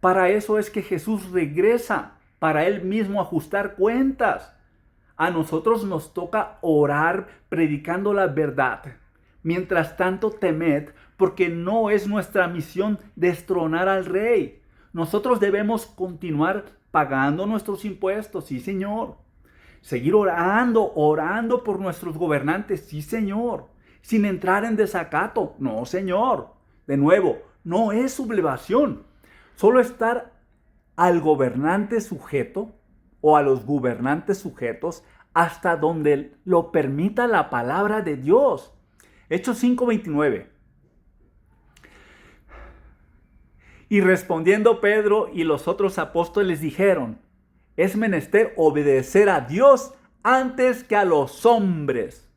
Para eso es que Jesús regresa, para él mismo ajustar cuentas. A nosotros nos toca orar predicando la verdad. Mientras tanto, temed, porque no es nuestra misión destronar al rey. Nosotros debemos continuar pagando nuestros impuestos, sí señor. Seguir orando por nuestros gobernantes, sí señor. Sin entrar en desacato, no señor. De nuevo, no es sublevación. Solo estar al gobernante sujeto o a los gobernantes sujetos hasta donde lo permita la palabra de Dios. Hechos 5:29. Y respondiendo Pedro y los otros apóstoles dijeron: es menester obedecer a Dios antes que a los hombres.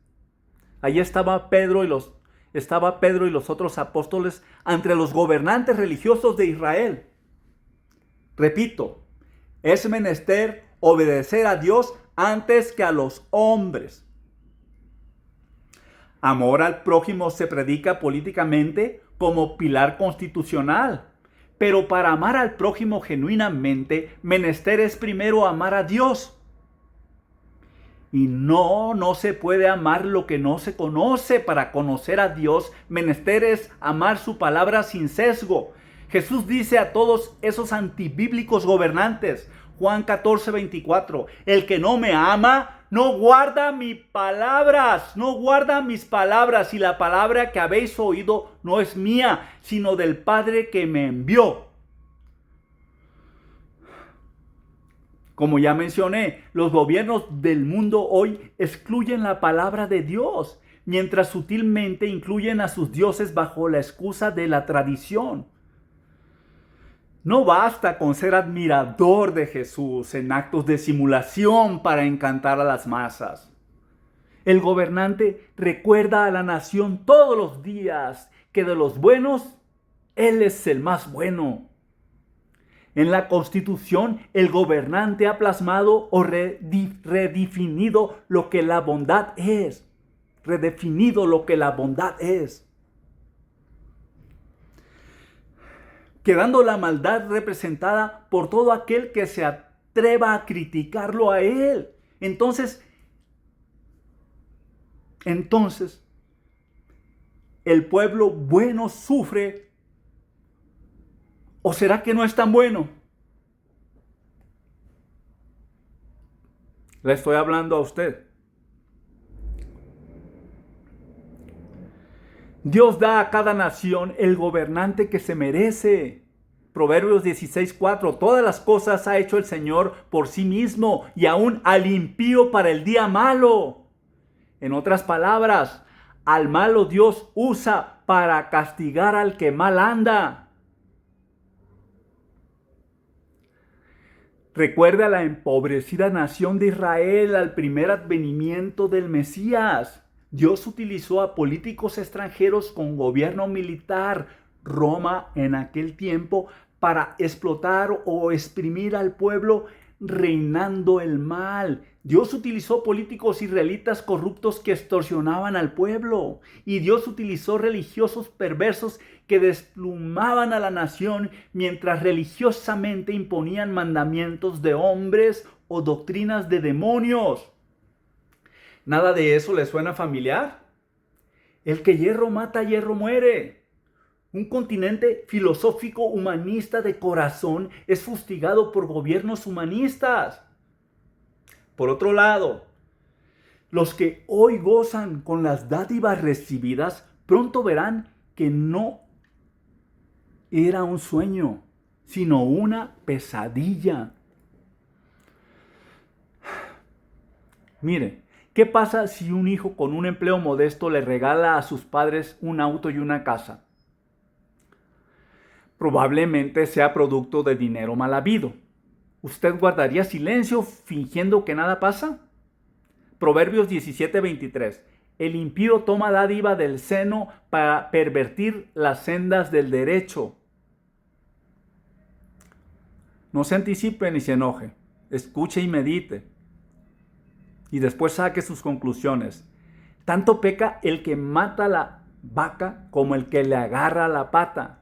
Allí estaba Pedro y los otros apóstoles ante los gobernantes religiosos de Israel. Repito, Es menester obedecer a Dios antes que a los hombres. Amor al prójimo se predica políticamente como pilar constitucional. Pero para amar al prójimo genuinamente, menester es primero amar a Dios. Y no se puede amar lo que no se conoce. Para conocer a Dios, menester es amar su palabra sin sesgo. Jesús dice a todos esos antibíblicos gobernantes, Juan 14:24, el que no me ama, no guarda mis palabras, no guarda mis palabras, y la palabra que habéis oído no es mía, sino del Padre que me envió. Como ya mencioné, los gobiernos del mundo hoy excluyen la palabra de Dios, mientras sutilmente incluyen a sus dioses bajo la excusa de la tradición. No basta con ser admirador de Jesús en actos de simulación para encantar a las masas. El gobernante recuerda a la nación todos los días que de los buenos, Él es el más bueno. En la Constitución, el gobernante ha plasmado o redefinido lo que la bondad es. Redefinido lo que la bondad es. Quedando la maldad representada por todo aquel que se atreva a criticarlo a él. Entonces, ¿el pueblo bueno sufre? ¿O será que no es tan bueno? Le estoy hablando a usted. Dios da a cada nación el gobernante que se merece. Proverbios 16:4. Todas las cosas ha hecho el Señor por sí mismo, y aún al impío para el día malo. En otras palabras, al malo Dios usa para castigar al que mal anda. Recuerda la empobrecida nación de Israel al primer advenimiento del Mesías. Dios utilizó a políticos extranjeros con gobierno militar, Roma en aquel tiempo, para explotar o exprimir al pueblo reinando el mal. Dios utilizó políticos israelitas corruptos que extorsionaban al pueblo. Y Dios utilizó religiosos perversos que desplumaban a la nación mientras religiosamente imponían mandamientos de hombres o doctrinas de demonios. ¿Nada de eso le suena familiar? El que hierro mata, hierro muere. Un continente filosófico humanista de corazón es fustigado por gobiernos humanistas. Por otro lado, los que hoy gozan con las dádivas recibidas, pronto verán que no era un sueño, sino una pesadilla. Mire, ¿qué pasa si un hijo con un empleo modesto le regala a sus padres un auto y una casa? Probablemente sea producto de dinero mal habido. ¿Usted guardaría silencio fingiendo que nada pasa? Proverbios 17:23. El impío toma dádiva del seno para pervertir las sendas del derecho. No se anticipe ni se enoje. Escuche y medite. Y después saque sus conclusiones. Tanto peca el que mata la vaca como el que le agarra la pata.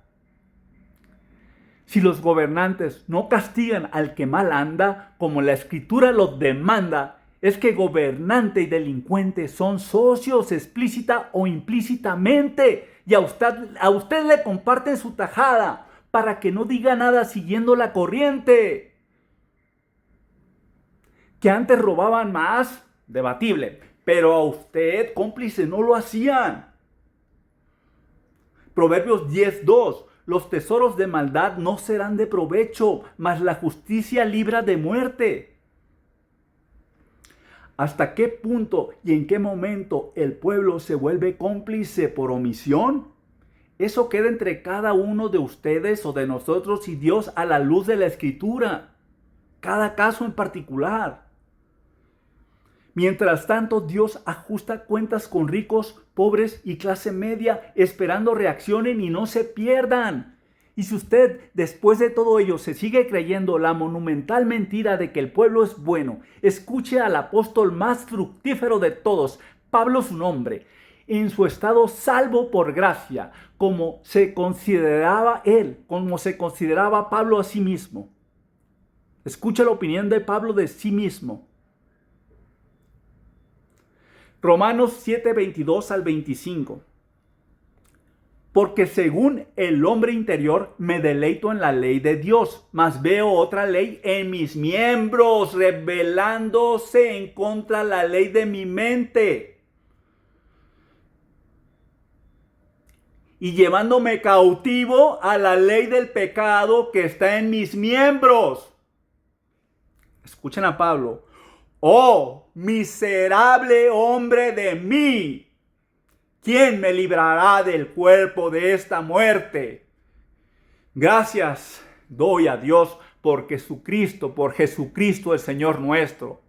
Si los gobernantes no castigan al que mal anda, como la Escritura los demanda, es que gobernante y delincuente son socios explícita o implícitamente, y a usted le comparten su tajada para que no diga nada siguiendo la corriente. Que antes robaban más, debatible, pero a usted, cómplice, no lo hacían. Proverbios 10:2. Los tesoros de maldad no serán de provecho, mas la justicia libra de muerte. ¿Hasta qué punto y en qué momento el pueblo se vuelve cómplice por omisión? Eso queda entre cada uno de ustedes o de nosotros y Dios a la luz de la Escritura. Cada caso en particular. Mientras tanto, Dios ajusta cuentas con ricos, pobres y clase media, esperando reaccionen y no se pierdan. Y si usted, después de todo ello, se sigue creyendo la monumental mentira de que el pueblo es bueno, escuche al apóstol más fructífero de todos, Pablo su nombre, en su estado salvo por gracia, como se consideraba él, como se consideraba Pablo a sí mismo. Escucha la opinión de Pablo de sí mismo. Romanos 7, 22 al 25. Porque según el hombre interior me deleito en la ley de Dios, mas veo otra ley en mis miembros, rebelándose en contra de la ley de mi mente y llevándome cautivo a la ley del pecado que está en mis miembros. Escuchen a Pablo. Oh, miserable hombre de mí. ¿Quién me librará del cuerpo de esta muerte? Gracias doy a Dios por Jesucristo el Señor nuestro.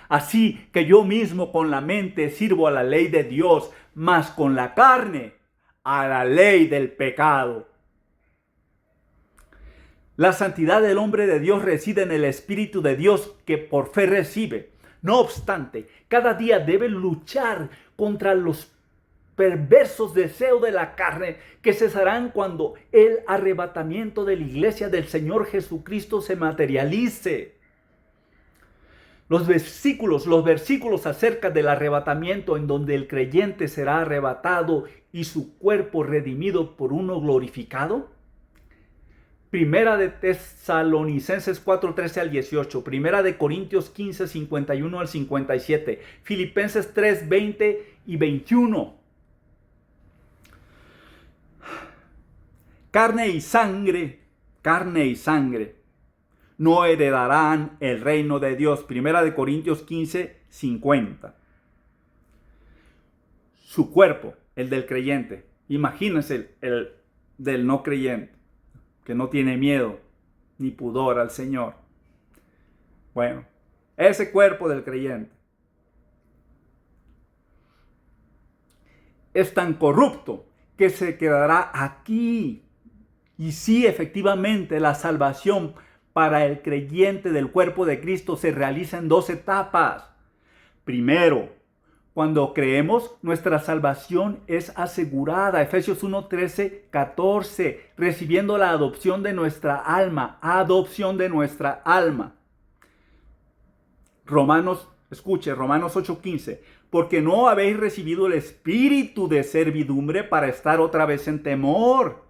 Así que yo mismo con la mente sirvo a la ley de Dios, mas con la carne a la ley del pecado. La santidad del hombre de Dios reside en el Espíritu de Dios que por fe recibe. No obstante, cada día debe luchar contra los perversos deseos de la carne que cesarán cuando el arrebatamiento de la iglesia del Señor Jesucristo se materialice. Los versículos acerca del arrebatamiento en donde el creyente será arrebatado y su cuerpo redimido por uno glorificado. Primera de Tesalonicenses 4, 13 al 18, Primera de Corintios 15, 51 al 57, Filipenses 3, 20 y 21. Carne y sangre no heredarán el reino de Dios. Primera de Corintios 15, 50. Su cuerpo, el del creyente. Imagínense el del no creyente, que no tiene miedo ni pudor al Señor. Bueno, ese cuerpo del creyente es tan corrupto que se quedará aquí. Y sí, efectivamente, la salvación para el creyente del cuerpo de Cristo se realiza en 2 etapas. Primero, cuando creemos, nuestra salvación es asegurada. Efesios 1, 13, 14, recibiendo la adopción de nuestra alma. Adopción de nuestra alma. Romanos 8, 15. Porque no habéis recibido el espíritu de servidumbre para estar otra vez en temor,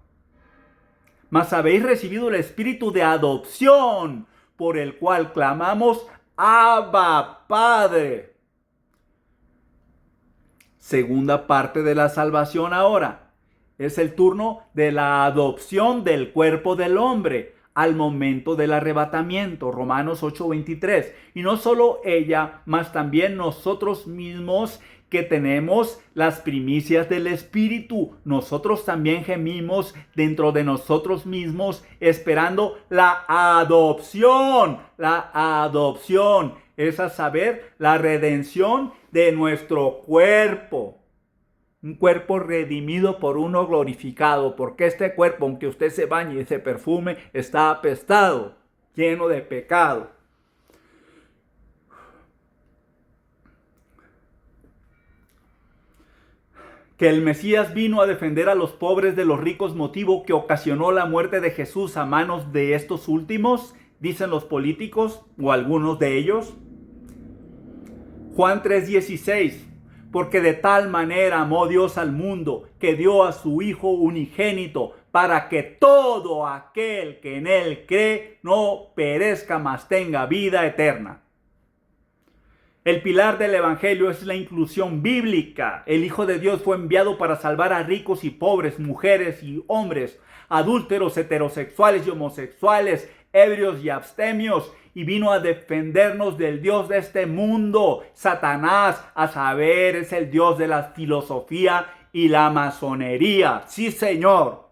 mas habéis recibido el espíritu de adopción, por el cual clamamos, Abba, Padre. Segunda parte de la salvación ahora. Es el turno de la adopción del cuerpo del hombre al momento del arrebatamiento. Romanos 8:23. Y no solo ella, mas también nosotros mismos que tenemos las primicias del Espíritu. Nosotros también gemimos dentro de nosotros mismos esperando la adopción. La adopción es a saber la redención de nuestro cuerpo. Un cuerpo redimido por uno glorificado. Porque este cuerpo, aunque usted se bañe y se perfume, está apestado, lleno de pecado. Que el Mesías vino a defender a los pobres de los ricos, motivo que ocasionó la muerte de Jesús a manos de estos últimos, dicen los políticos o algunos de ellos. Juan 3:16, porque de tal manera amó Dios al mundo que dio a su Hijo unigénito para que todo aquel que en él cree no perezca, mas tenga vida eterna. El pilar del evangelio es la inclusión bíblica. El Hijo de Dios fue enviado para salvar a ricos y pobres, mujeres y hombres, adúlteros, heterosexuales y homosexuales, ebrios y abstemios, y vino a defendernos del Dios de este mundo, Satanás, a saber, es el Dios de la filosofía y la masonería. Sí, Señor.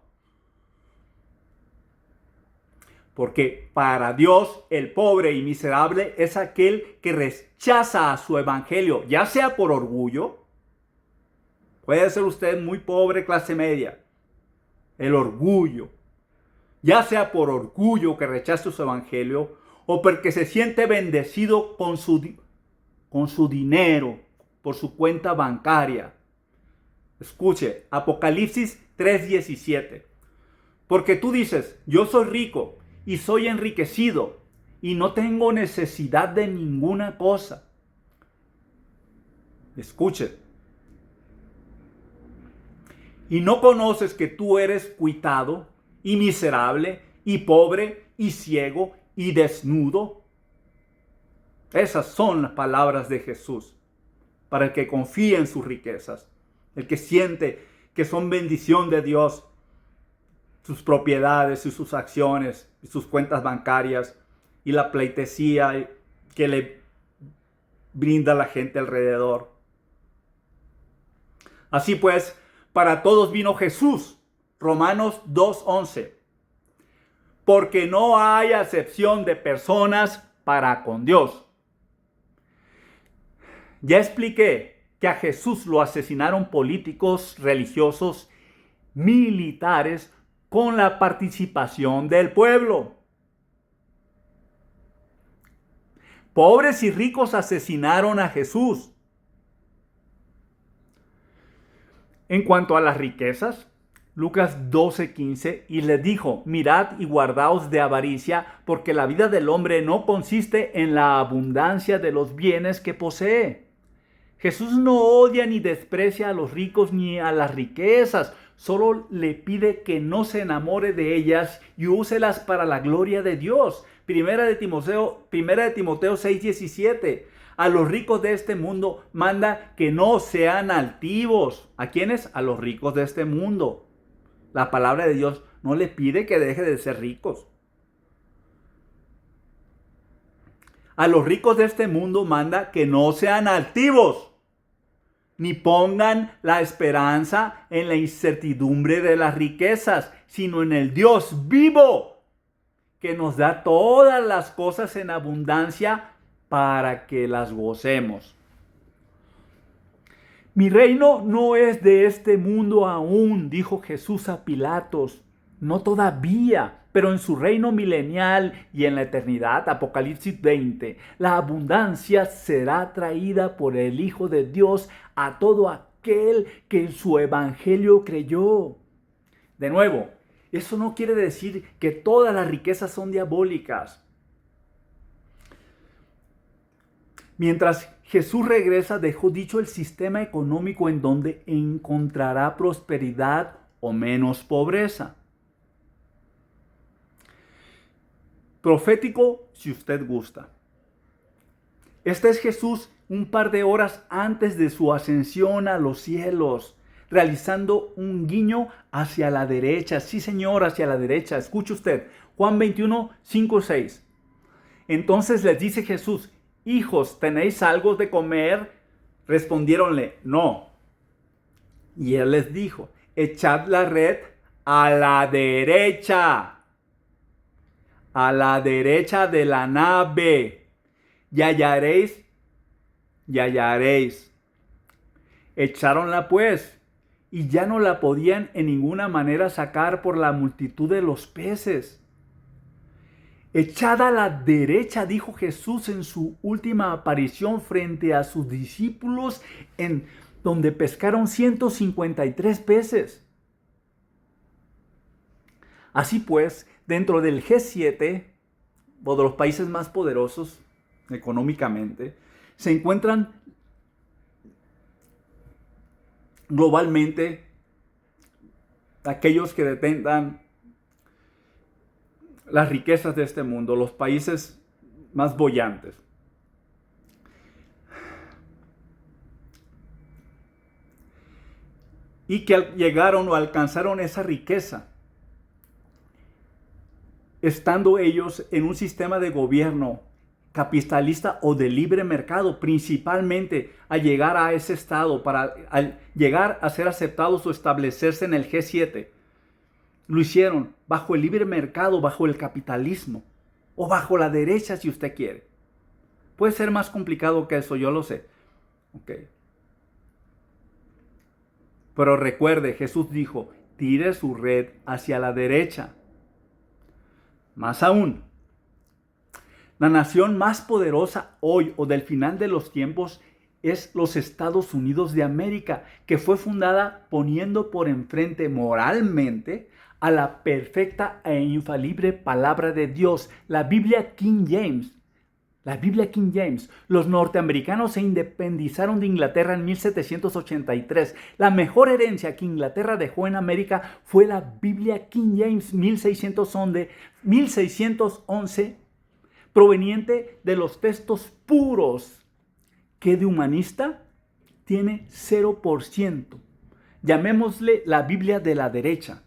Porque para Dios el pobre y miserable es aquel que rechaza a su evangelio, ya sea por orgullo. Puede ser usted muy pobre, clase media. El orgullo. ya sea por orgullo que rechaza su evangelio o porque se siente bendecido con su dinero, por su cuenta bancaria. Escuche, Apocalipsis 3:17. Porque tú dices, yo soy rico y soy enriquecido y no tengo necesidad de ninguna cosa. Escuche. Y no conoces que tú eres cuitado y miserable y pobre y ciego y desnudo. Esas son las palabras de Jesús para el que confía en sus riquezas, el que siente que son bendición de Dios, sus propiedades y sus acciones y sus cuentas bancarias y la pleitesía que le brinda la gente alrededor. Así pues, para todos vino Jesús. Romanos 2:11. Porque no hay acepción de personas para con Dios. Ya expliqué que a Jesús lo asesinaron políticos, religiosos, militares, con la participación del pueblo. Pobres y ricos asesinaron a Jesús. En cuanto a las riquezas, Lucas 12:15, y les dijo, mirad y guardaos de avaricia, porque la vida del hombre no consiste en la abundancia de los bienes que posee. Jesús no odia ni desprecia a los ricos ni a las riquezas, solo le pide que no se enamore de ellas y úselas para la gloria de Dios. Primera de Timoteo 6:17. A los ricos de este mundo manda que no sean altivos. ¿A quiénes? A los ricos de este mundo. La palabra de Dios no le pide que deje de ser ricos. A los ricos de este mundo manda que no sean altivos, ni pongan la esperanza en la incertidumbre de las riquezas, sino en el Dios vivo, que nos da todas las cosas en abundancia para que las gocemos. Mi reino no es de este mundo aún, dijo Jesús a Pilatos. No todavía, pero en su reino milenial y en la eternidad, Apocalipsis 20, la abundancia será traída por el Hijo de Dios a todo aquel que en su evangelio creyó. De nuevo, eso no quiere decir que todas las riquezas son diabólicas. Mientras Jesús regresa, dejó dicho el sistema económico en donde encontrará prosperidad o menos pobreza. Profético, si usted gusta. Este es Jesús un par de horas antes de su ascensión a los cielos, realizando un guiño hacia la derecha. Sí, Señor, hacia la derecha. Escuche usted, Juan 21, 5, 6. Entonces les dice Jesús, hijos, ¿tenéis algo de comer? Respondiéronle, no. Y él les dijo, echad la red a la derecha de la nave, y hallaréis. Echáronla pues, y ya no la podían en ninguna manera sacar por la multitud de los peces. Echad a la derecha, dijo Jesús en su última aparición frente a sus discípulos, en donde pescaron 153 peces. Así pues, dentro del G7, o de los países más poderosos económicamente, se encuentran globalmente aquellos que detentan las riquezas de este mundo, los países más bollantes. Y que llegaron o alcanzaron esa riqueza, estando ellos en un sistema de gobierno capitalista o de libre mercado, principalmente al llegar a ese estado, al llegar a ser aceptados o establecerse en el G7. Lo hicieron bajo el libre mercado, bajo el capitalismo, o bajo la derecha si usted quiere. Puede ser más complicado que eso, yo lo sé. Okay. Pero recuerde, Jesús dijo, tire su red hacia la derecha. Más aún, la nación más poderosa hoy o del final de los tiempos es los Estados Unidos de América, que fue fundada poniendo por enfrente moralmente a la perfecta e infalible palabra de Dios, la Biblia King James. La Biblia King James. Los norteamericanos se independizaron de Inglaterra en 1783. La mejor herencia que Inglaterra dejó en América fue la Biblia King James 1611, proveniente de los textos puros, que de humanista tiene 0%. Llamémosle la Biblia de la derecha.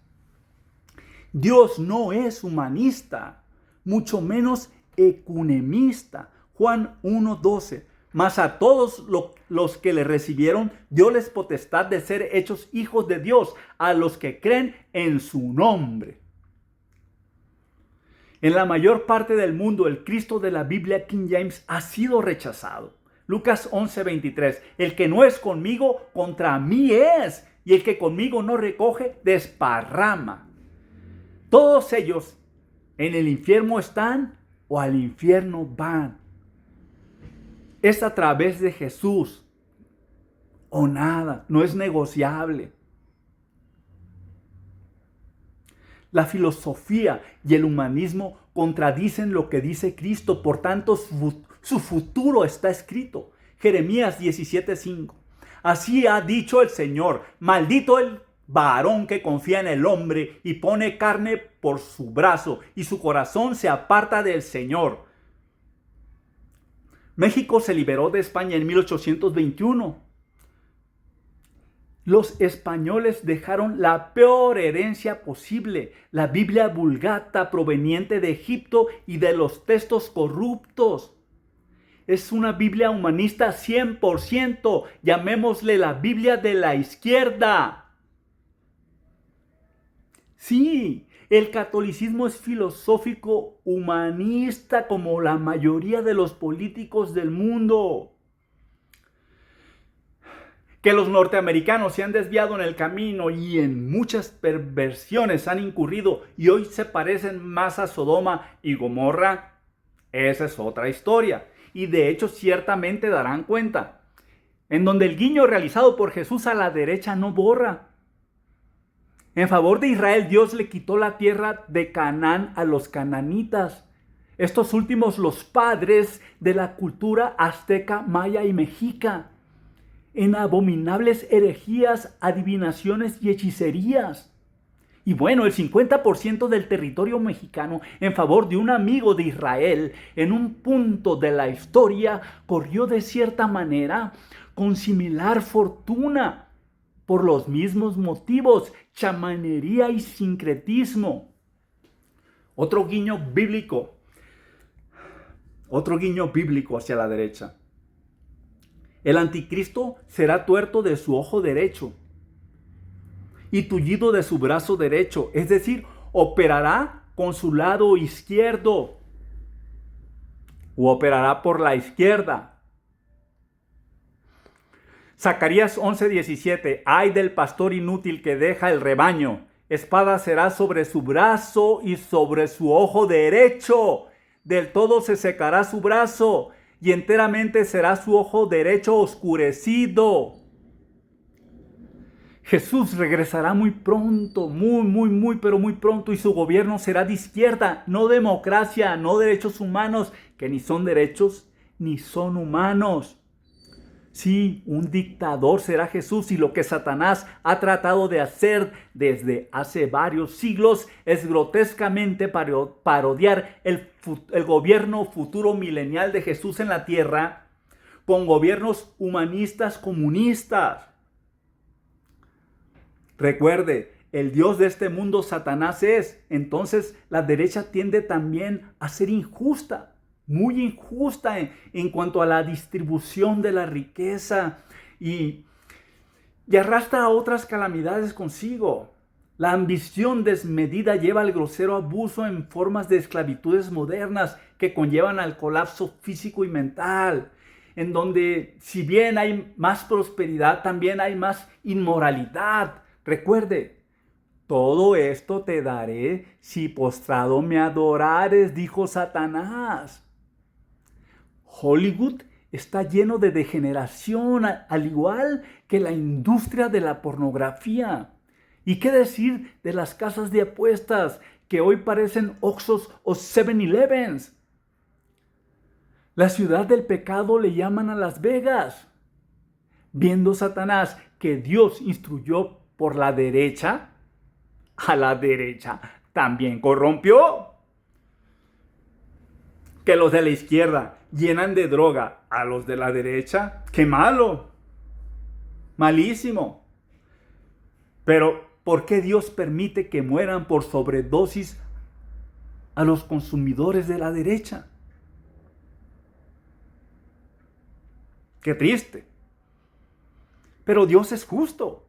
Dios no es humanista, mucho menos ecumenista. Juan 1:12. Mas a todos los que le recibieron, dio-les potestad de ser hechos hijos de Dios, a los que creen en su nombre. En la mayor parte del mundo, el Cristo de la Biblia King James ha sido rechazado. Lucas 11:23. El que no es conmigo, contra mí es, y el que conmigo no recoge, desparrama. Todos ellos en el infierno están o al infierno van. Es a través de Jesús o nada, no es negociable. La filosofía y el humanismo contradicen lo que dice Cristo, por tanto su futuro está escrito. Jeremías 17:5. Así ha dicho el Señor: maldito el varón que confía en el hombre y pone carne por su brazo, y su corazón se aparta del Señor. México se liberó de España en 1821. Los españoles dejaron la peor herencia posible, la Biblia Vulgata proveniente de Egipto y de los textos corruptos. Es una Biblia humanista 100%, llamémosle la Biblia de la izquierda. Sí, el catolicismo es filosófico humanista como la mayoría de los políticos del mundo. Que los norteamericanos se han desviado en el camino y en muchas perversiones han incurrido y hoy se parecen más a Sodoma y Gomorra, esa es otra historia. Y de hecho ciertamente darán cuenta, en donde el guiño realizado por Jesús a la derecha no borra. En favor de Israel, Dios le quitó la tierra de Canaán a los cananitas. Estos últimos, los padres de la cultura azteca, maya y mexica, en abominables herejías, adivinaciones y hechicerías. Y bueno, el 50% del territorio mexicano en favor de un amigo de Israel en un punto de la historia corrió de cierta manera con similar fortuna por los mismos motivos, chamanería y sincretismo. Otro guiño bíblico hacia la derecha. El anticristo será tuerto de su ojo derecho y tullido de su brazo derecho, es decir, operará con su lado izquierdo o operará por la izquierda. Zacarías 11:17. Ay del pastor inútil que deja el rebaño. Espada será sobre su brazo y sobre su ojo derecho. Del todo se secará su brazo y enteramente será su ojo derecho oscurecido. Jesús regresará muy pronto, pero muy pronto, y su gobierno será de izquierda, no democracia, no derechos humanos, que ni son derechos ni son humanos. Sí, un dictador será Jesús, y lo que Satanás ha tratado de hacer desde hace varios siglos es grotescamente parodiar el gobierno futuro milenial de Jesús en la tierra con gobiernos humanistas comunistas. Recuerde, el Dios de este mundo Satanás es, entonces la derecha tiende también a ser injusta. Muy injusta en cuanto a la distribución de la riqueza y arrastra a otras calamidades consigo. La ambición desmedida lleva al grosero abuso en formas de esclavitudes modernas que conllevan al colapso físico y mental, en donde si bien hay más prosperidad, también hay más inmoralidad. Recuerde, Todo esto te daré si postrado me adorares, dijo Satanás. Hollywood está lleno de degeneración, al igual que la industria de la pornografía. ¿Y qué decir de las casas de apuestas que hoy parecen Oxxos o 7-Elevens? La ciudad del pecado le llaman a Las Vegas. Viendo Satanás que Dios instruyó por la derecha, a la derecha también corrompió. Que los de la izquierda llenan de droga a los de la derecha, ¡qué malo! Malísimo. Pero, ¿por qué Dios permite que mueran por sobredosis a los consumidores de la derecha? ¡Qué triste! Pero Dios es justo.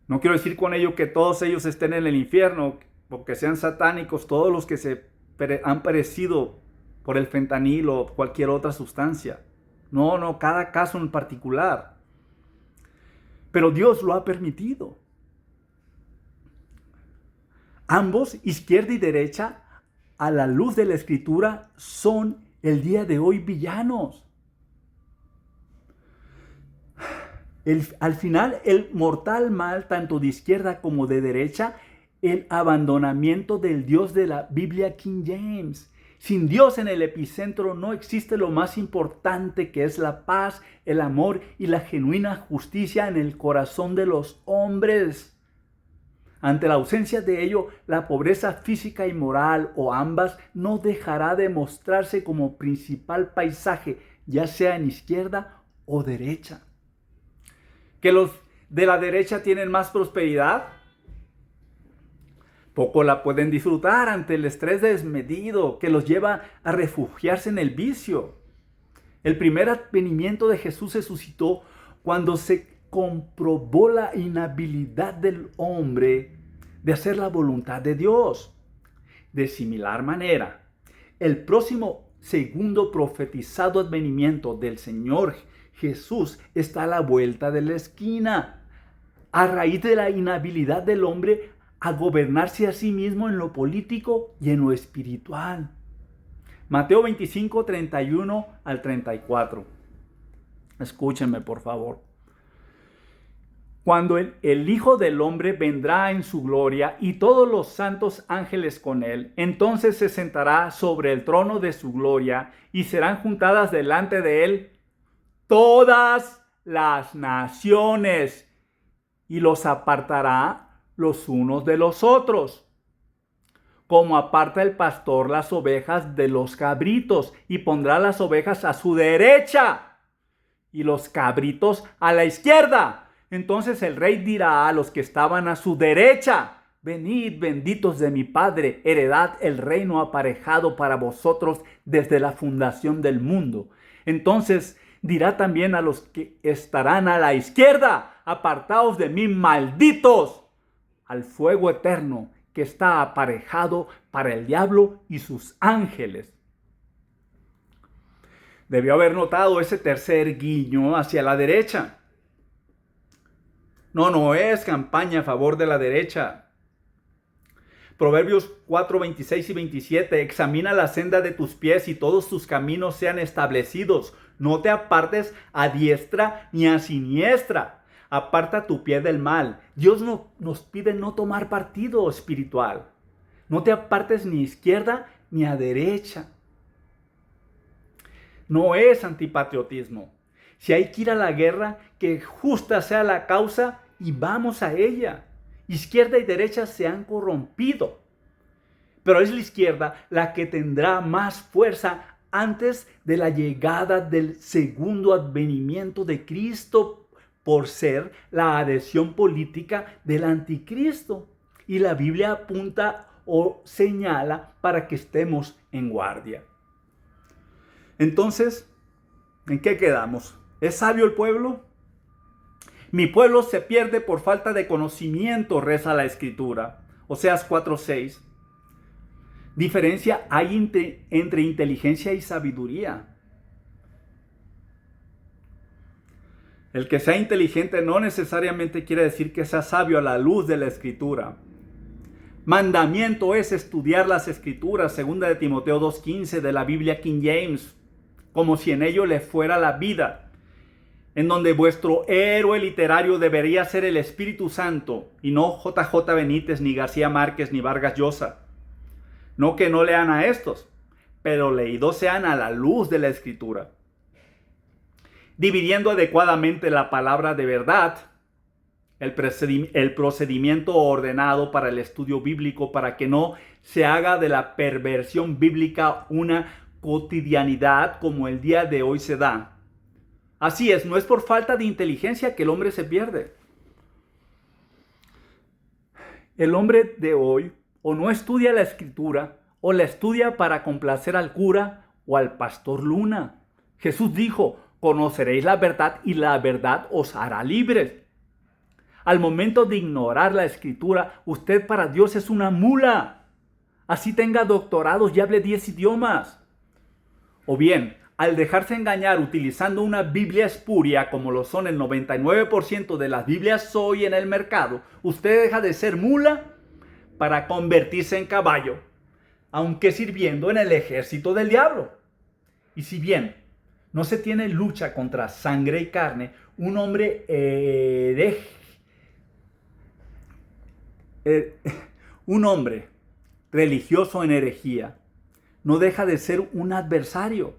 No quiero decir con ello que todos ellos estén en el infierno, o que sean satánicos todos los que han perecido por el fentanilo o cualquier otra sustancia. No, cada caso en particular. Pero Dios lo ha permitido. Ambos, izquierda y derecha, a la luz de la Escritura, son el día de hoy villanos. Al final, el mortal mal, tanto de izquierda como de derecha, el abandonamiento del Dios de la Biblia King James. Sin Dios en el epicentro no existe lo más importante, que es la paz, el amor y la genuina justicia en el corazón de los hombres. Ante la ausencia de ello, la pobreza física y moral, o ambas, no dejará de mostrarse como principal paisaje, ya sea en izquierda o derecha. ¿Que los de la derecha tienen más prosperidad? Poco la pueden disfrutar ante el estrés desmedido que los lleva a refugiarse en el vicio. El primer advenimiento de Jesús se suscitó cuando se comprobó la inhabilidad del hombre de hacer la voluntad de Dios. De similar manera, el próximo segundo profetizado advenimiento del Señor Jesús está a la vuelta de la esquina, a raíz de la inhabilidad del hombre a gobernarse a sí mismo en lo político y en lo espiritual. Mateo 25, 31 al 34. Escúchenme, por favor. Cuando el Hijo del Hombre vendrá en su gloria y todos los santos ángeles con él, entonces se sentará sobre el trono de su gloria y serán juntadas delante de él todas las naciones y los apartará los unos de los otros, como aparta el pastor las ovejas de los cabritos, y pondrá las ovejas a su derecha y los cabritos a la izquierda. Entonces el rey dirá a los que estaban a su derecha: venid, benditos de mi Padre, heredad el reino aparejado para vosotros desde la fundación del mundo. Entonces dirá también a los que estarán a la izquierda: apartaos de mí, malditos, al fuego eterno que está aparejado para el diablo y sus ángeles. Debió haber notado ese tercer guiño hacia la derecha. No es campaña a favor de la derecha. Proverbios 4, 26 y 27. Examina la senda de tus pies y todos tus caminos sean establecidos. No te apartes a diestra ni a siniestra. Aparta tu pie del mal. Dios nos pide no tomar partido espiritual. No te apartes ni a izquierda ni a derecha. No es antipatriotismo. Si hay que ir a la guerra, que justa sea la causa y vamos a ella. Izquierda y derecha se han corrompido. Pero es la izquierda la que tendrá más fuerza antes de la llegada del segundo advenimiento de Cristo, por ser la adhesión política del anticristo. Y la Biblia apunta o señala para que estemos en guardia. Entonces, ¿en qué quedamos? ¿Es sabio el pueblo? Mi pueblo se pierde por falta de conocimiento, reza la Escritura. Oseas 4:6. Diferencia hay entre inteligencia y sabiduría. El que sea inteligente no necesariamente quiere decir que sea sabio a la luz de la Escritura. Mandamiento es estudiar las Escrituras, 2 de Timoteo 2:15 de la Biblia King James, como si en ello le fuera la vida, en donde vuestro héroe literario debería ser el Espíritu Santo y no JJ Benítez, ni García Márquez, ni Vargas Llosa. No que no lean a estos, pero leídos sean a la luz de la Escritura. Dividiendo adecuadamente la palabra de verdad, el procedimiento ordenado para el estudio bíblico, para que no se haga de la perversión bíblica una cotidianidad como el día de hoy se da. Así es, no es por falta de inteligencia que el hombre se pierde. El hombre de hoy o no estudia la Escritura o la estudia para complacer al cura o al pastor Luna. Jesús dijo: conoceréis la verdad y la verdad os hará libres. Al momento de ignorar la Escritura, usted para Dios es una mula. Así tenga doctorados y hable 10 idiomas. O bien, al dejarse engañar utilizando una Biblia espuria, como lo son el 99% de las Biblias hoy en el mercado, usted deja de ser mula para convertirse en caballo, aunque sirviendo en el ejército del diablo. Y si bien no se tiene lucha contra sangre y carne, un hombre un hombre religioso en herejía no deja de ser un adversario.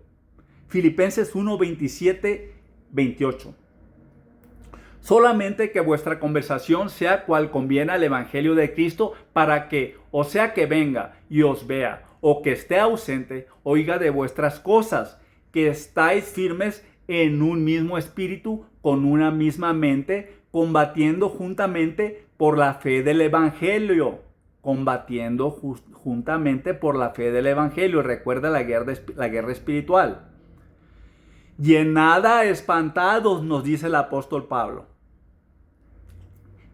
Filipenses 1, 27, 28. Solamente que vuestra conversación sea cual conviene al Evangelio de Cristo, para que, o sea que venga y os vea, o que esté ausente, oiga de vuestras cosas, que estáis firmes en un mismo espíritu, con una misma mente, combatiendo juntamente por la fe del Evangelio. Combatiendo juntamente por la fe del Evangelio. Recuerda la guerra espiritual. Y en nada espantados, nos dice el apóstol Pablo.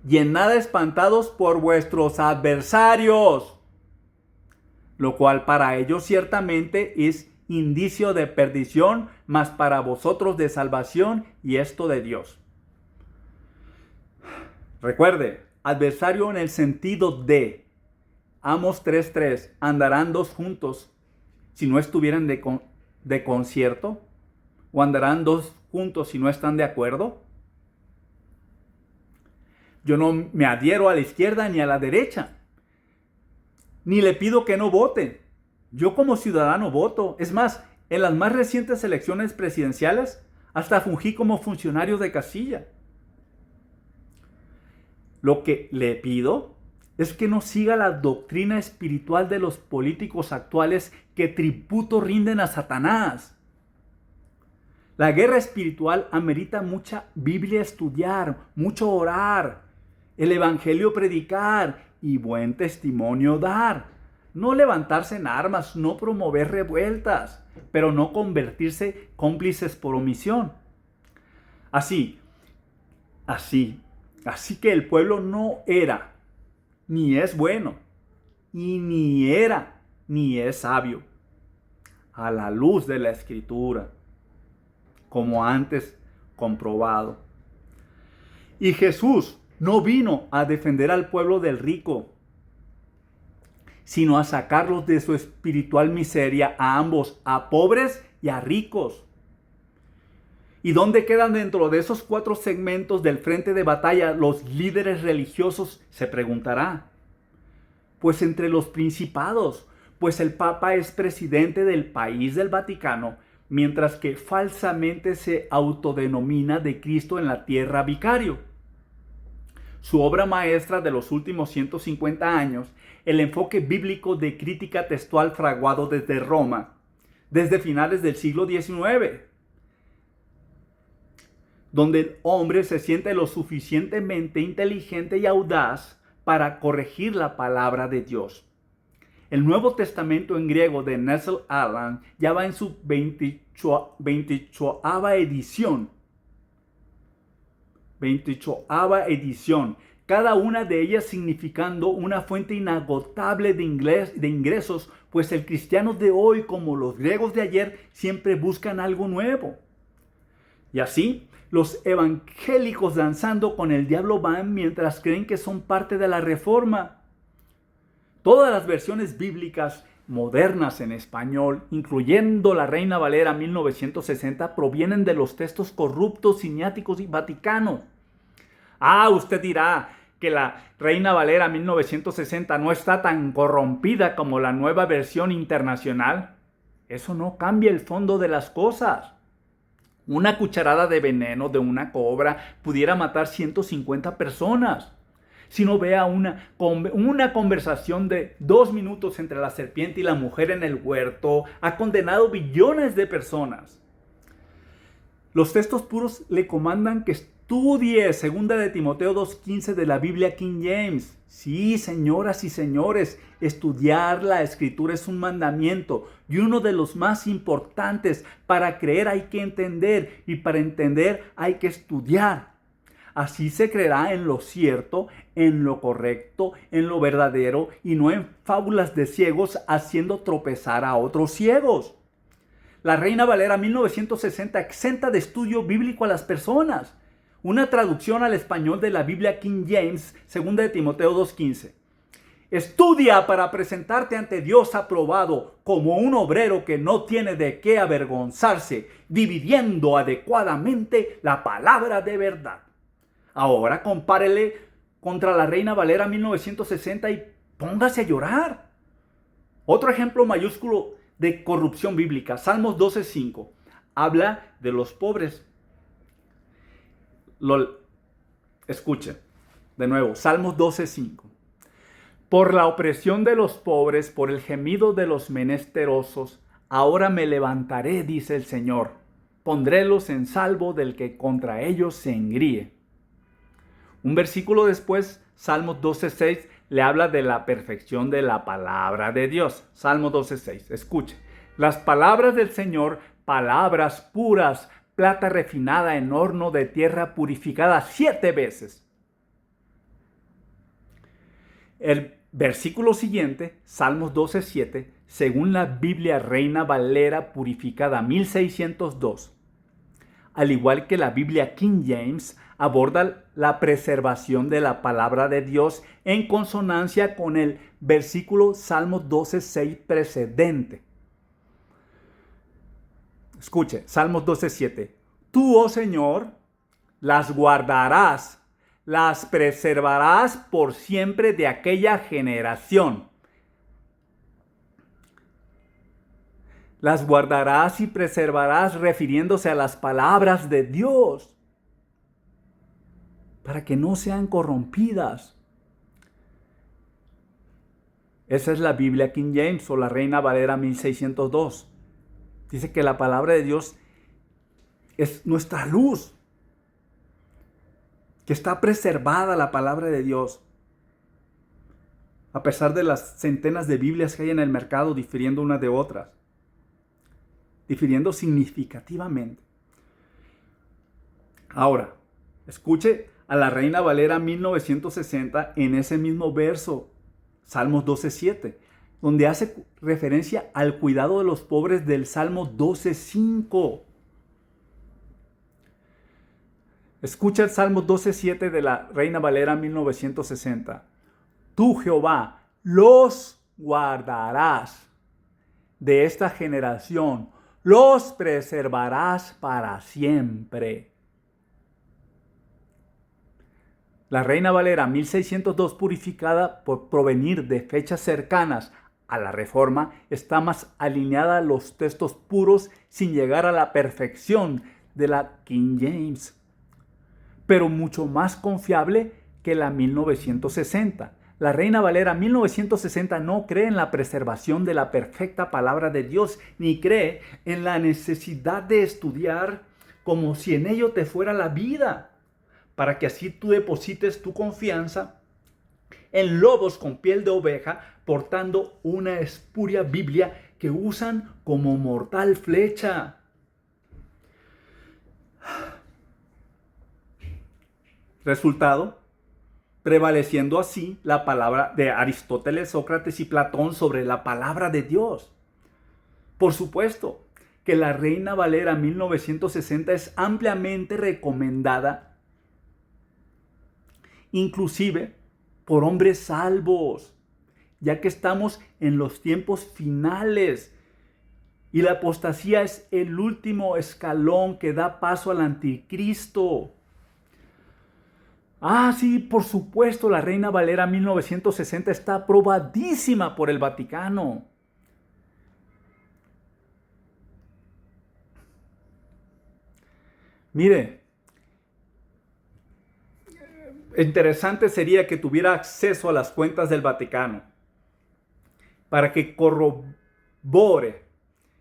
Y en nada espantados por vuestros adversarios, lo cual para ellos ciertamente es indicio de perdición, mas para vosotros de salvación, y esto de Dios. Recuerde, adversario en el sentido de Amos 3:3, andarán dos juntos si no estuvieran de concierto, o andarán dos juntos si no están de acuerdo. Yo no me adhiero a la izquierda ni a la derecha, ni le pido que no vote. Yo como ciudadano voto. Es más, en las más recientes elecciones presidenciales hasta fungí como funcionario de casilla. Lo que le pido es que no siga la doctrina espiritual de los políticos actuales que tributo rinden a Satanás. La guerra espiritual amerita mucha Biblia estudiar, mucho orar, el Evangelio predicar y buen testimonio dar. No levantarse en armas, no promover revueltas, pero no convertirse cómplices por omisión. Así que el pueblo no era, ni es bueno, y ni era, ni es sabio, a la luz de la Escritura, como antes comprobado. Y Jesús no vino a defender al pueblo del rico, sino a sacarlos de su espiritual miseria, a ambos, a pobres y a ricos. ¿Y dónde quedan dentro de esos 4 segmentos del frente de batalla los líderes religiosos? Se preguntará. Pues entre los principados, pues el Papa es presidente del país del Vaticano, mientras que falsamente se autodenomina de Cristo en la tierra vicario. Su obra maestra de los últimos 150 años, el enfoque bíblico de crítica textual fraguado desde Roma, desde finales del siglo XIX, donde el hombre se siente lo suficientemente inteligente y audaz para corregir la palabra de Dios. El Nuevo Testamento en griego de Nestle Aland ya va en su 28ª edición. 28ª edición, cada una de ellas significando una fuente inagotable de ingresos, pues el cristiano de hoy, como los griegos de ayer, siempre buscan algo nuevo. Y así, Los evangélicos danzando con el diablo van mientras creen que son parte de la reforma. Todas las versiones bíblicas modernas en español, incluyendo la Reina Valera 1960, provienen de los textos corruptos, siniáticos y vaticanos. Usted dirá que la Reina Valera 1960 no está tan corrompida como la nueva versión internacional. Eso no cambia el fondo de las cosas. Una cucharada de veneno de una cobra pudiera matar 150 personas. Si no vea una conversación de 2 minutos entre la serpiente y la mujer en el huerto, ha condenado billones de personas. Los textos puros le comandan que estudie 2 de Timoteo 2:15 de la Biblia King James. Sí, señoras y señores, estudiar la Escritura es un mandamiento y uno de los más importantes. Para creer hay que entender y para entender hay que estudiar. Así se creerá en lo cierto, en lo correcto, en lo verdadero y no en fábulas de ciegos haciendo tropezar a otros ciegos. La Reina Valera 1960 exenta de estudio bíblico a las personas. Una traducción al español de la Biblia King James, 2 de Timoteo 2:15. Estudia para presentarte ante Dios aprobado como un obrero que no tiene de qué avergonzarse, dividiendo adecuadamente la palabra de verdad. Ahora compárele contra la Reina Valera 1960 y póngase a llorar. Otro ejemplo mayúsculo de corrupción bíblica, Salmos 12:5, habla de los pobres. Escuche, de nuevo, Salmos 12:5. Por la opresión de los pobres, por el gemido de los menesterosos, ahora me levantaré, dice el Señor. Pondrélos en salvo del que contra ellos se engríe. Un versículo después, Salmos 12:6, le habla de la perfección de la palabra de Dios. Salmo 12:6, escuche. Las palabras del Señor, palabras puras, plata refinada en horno de tierra purificada 7 veces. El versículo siguiente, Salmos 12:7, según la Biblia Reina Valera purificada 1602. Al igual que la Biblia King James, aborda la preservación de la palabra de Dios en consonancia con el versículo Salmos 12:6 precedente. Escuche, Salmos 12:7. Tú, oh Señor, las guardarás, las preservarás por siempre de aquella generación. Las guardarás y preservarás refiriéndose a las palabras de Dios, para que no sean corrompidas. Esa es la Biblia King James o la Reina Valera 1602. Dice que la palabra de Dios es nuestra luz, que está preservada la palabra de Dios. A pesar de las centenas de Biblias que hay en el mercado difiriendo unas de otras, difiriendo significativamente. Ahora, escuche a la Reina Valera 1960 en ese mismo verso, Salmos 12:7, donde hace referencia al cuidado de los pobres del Salmo 12:5. Escucha el Salmo 12:7 de la Reina Valera 1960. Tú, Jehová, los guardarás de esta generación, los preservarás para siempre. La Reina Valera 1602, purificada por provenir de fechas cercanas a la Reforma, está más alineada a los textos puros sin llegar a la perfección de la King James, pero mucho más confiable que la 1960. La Reina Valera 1960 no cree en la preservación de la perfecta palabra de Dios, ni cree en la necesidad de estudiar como si en ello te fuera la vida, para que así tú deposites tu confianza en lobos con piel de oveja, portando una espuria Biblia que usan como mortal flecha. Resultado, prevaleciendo así la palabra de Aristóteles, Sócrates y Platón sobre la palabra de Dios. Por supuesto que la Reina Valera 1960 es ampliamente recomendada, inclusive por hombres salvos, ya que estamos en los tiempos finales y la apostasía es el último escalón que da paso al anticristo. Sí, por supuesto, la Reina Valera 1960 está aprobadísima por el Vaticano. Mire, interesante sería que tuviera acceso a las cuentas del Vaticano para que corrobore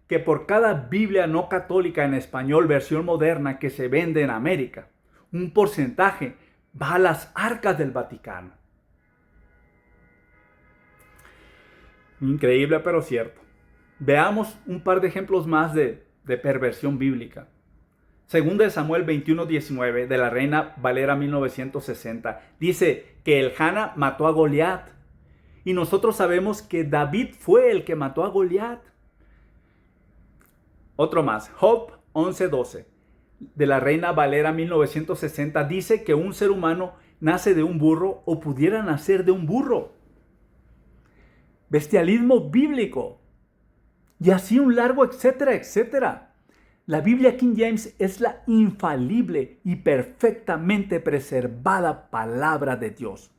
que por cada Biblia no católica en español versión moderna que se vende en América, un porcentaje va a las arcas del Vaticano. Increíble, pero cierto. Veamos un par de ejemplos más de perversión bíblica. Segunda de Samuel 21:19 de la Reina Valera 1960 dice que Elcana mató a Goliat. Y nosotros sabemos que David fue el que mató a Goliat. Otro más, Job 11:12 de la Reina Valera 1960 dice que un ser humano nace de un burro o pudiera nacer de un burro. Bestialismo bíblico. Y así un largo etcétera, etcétera. La Biblia King James es la infalible y perfectamente preservada palabra de Dios,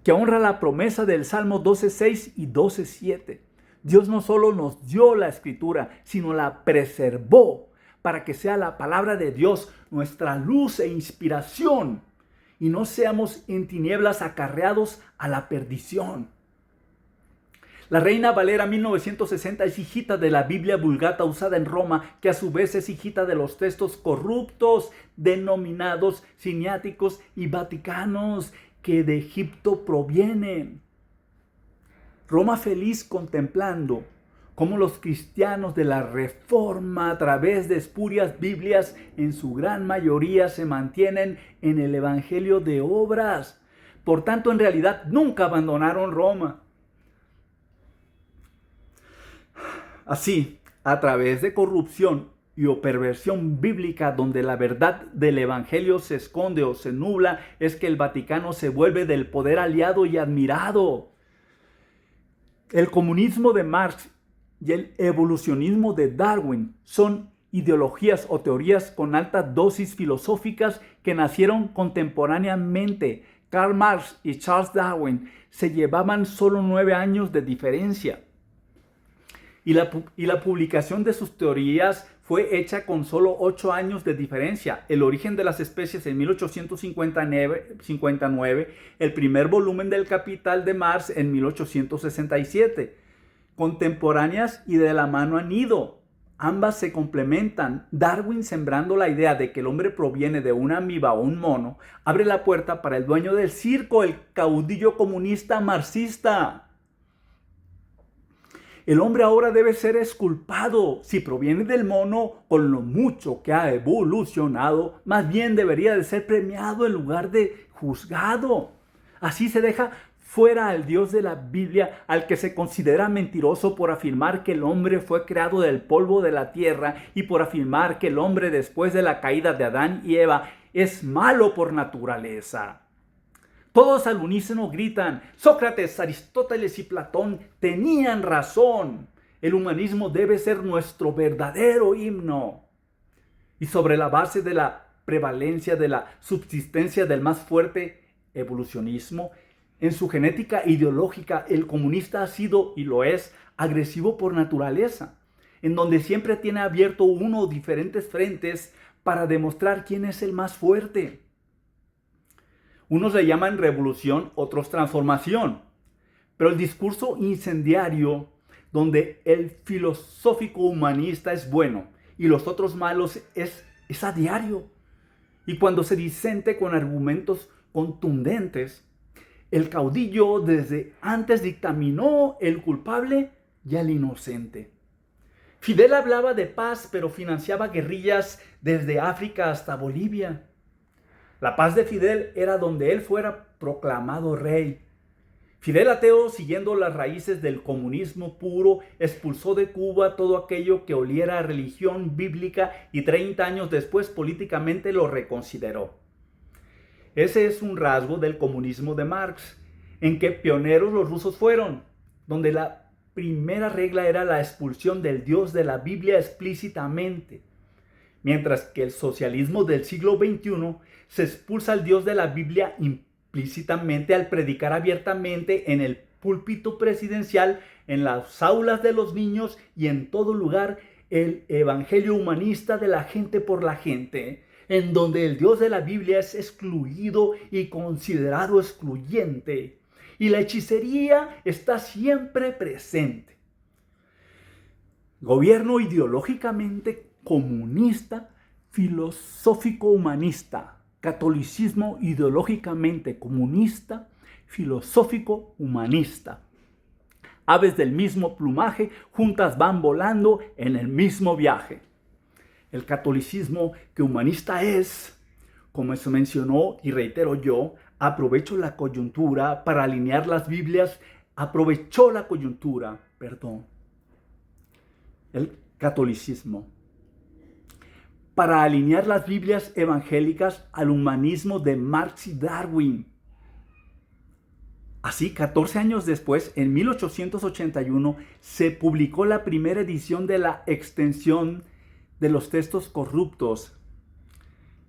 que honra la promesa del Salmo 12:6 y 12:7. Dios no solo nos dio la escritura, sino la preservó para que sea la palabra de Dios nuestra luz e inspiración y no seamos en tinieblas acarreados a la perdición. La Reina Valera 1960 es hijita de la Biblia Vulgata usada en Roma, que a su vez es hijita de los textos corruptos denominados siniáticos y vaticanos que de Egipto provienen. Roma feliz contemplando cómo los cristianos de la Reforma a través de espurias Biblias en su gran mayoría se mantienen en el evangelio de obras. Por tanto, en realidad nunca abandonaron Roma. Así, a través de corrupción y o perversión bíblica donde la verdad del evangelio se esconde o se nubla, es que el Vaticano se vuelve del poder aliado y admirado. El comunismo de Marx y el evolucionismo de Darwin son ideologías o teorías con altas dosis filosóficas que nacieron contemporáneamente. Karl Marx y Charles Darwin se llevaban solo 9 años de diferencia. Y la publicación de sus teorías fue hecha con solo 8 años de diferencia. El origen de las especies en 1859, el primer volumen del Capital de Marx en 1867. Contemporáneas y de la mano han ido. Ambas se complementan. Darwin, sembrando la idea de que el hombre proviene de una amiba o un mono, abre la puerta para el dueño del circo, el caudillo comunista marxista. El hombre ahora debe ser exculpado. Si proviene del mono, con lo mucho que ha evolucionado, más bien debería de ser premiado en lugar de juzgado. Así se deja fuera al Dios de la Biblia, al que se considera mentiroso por afirmar que el hombre fue creado del polvo de la tierra y por afirmar que el hombre después de la caída de Adán y Eva es malo por naturaleza. Todos al unísono gritan: Sócrates, Aristóteles y Platón tenían razón. El humanismo debe ser nuestro verdadero himno. Y sobre la base de la prevalencia de la subsistencia del más fuerte, evolucionismo, en su genética ideológica, el comunista ha sido y lo es agresivo por naturaleza, en donde siempre tiene abierto uno o diferentes frentes para demostrar quién es el más fuerte. Unos le llaman revolución, otros transformación. Pero el discurso incendiario, donde el filosófico humanista es bueno y los otros malos, es a diario. Y cuando se disente con argumentos contundentes, el caudillo desde antes dictaminó el culpable y al inocente. Fidel hablaba de paz, pero financiaba guerrillas desde África hasta Bolivia. La paz de Fidel era donde él fuera proclamado rey. Fidel ateo, siguiendo las raíces del comunismo puro, expulsó de Cuba todo aquello que oliera a religión bíblica y 30 años después políticamente lo reconsideró. Ese es un rasgo del comunismo de Marx, en que pioneros los rusos fueron, donde la primera regla era la expulsión del Dios de la Biblia explícitamente, mientras que el socialismo del siglo XXI se expulsa al Dios de la Biblia implícitamente al predicar abiertamente en el púlpito presidencial, en las aulas de los niños y en todo lugar el evangelio humanista de la gente por la gente, en donde el Dios de la Biblia es excluido y considerado excluyente, y la hechicería está siempre presente. Gobierno ideológicamente comunista, filosófico humanista. Catolicismo ideológicamente comunista, filosófico humanista. Aves del mismo plumaje, juntas van volando en el mismo viaje. El catolicismo que humanista es, como se mencionó y reitero yo, aprovechó la coyuntura para alinear las Biblias, el catolicismo para alinear las Biblias evangélicas al humanismo de Marx y Darwin. Así, 14 años después, en 1881, se publicó la primera edición de la extensión de los textos corruptos,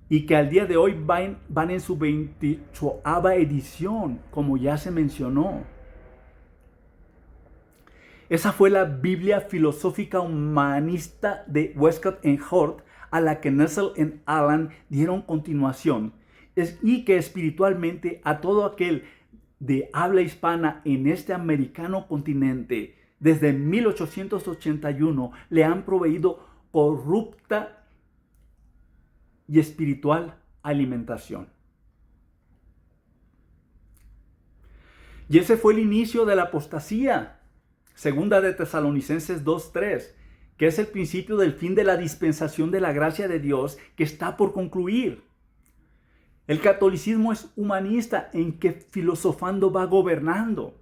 y que al día de hoy van en su 28ª edición, como ya se mencionó. Esa fue la Biblia filosófica humanista de Westcott y Hort, a la que Nessel y Allen dieron continuación, y que espiritualmente a todo aquel de habla hispana en este americano continente desde 1881 le han proveído corrupta y espiritual alimentación. Y ese fue el inicio de la apostasía. Segunda de Tesalonicenses 2:3, que es el principio del fin de la dispensación de la gracia de Dios que está por concluir. El catolicismo es humanista, en que filosofando va gobernando.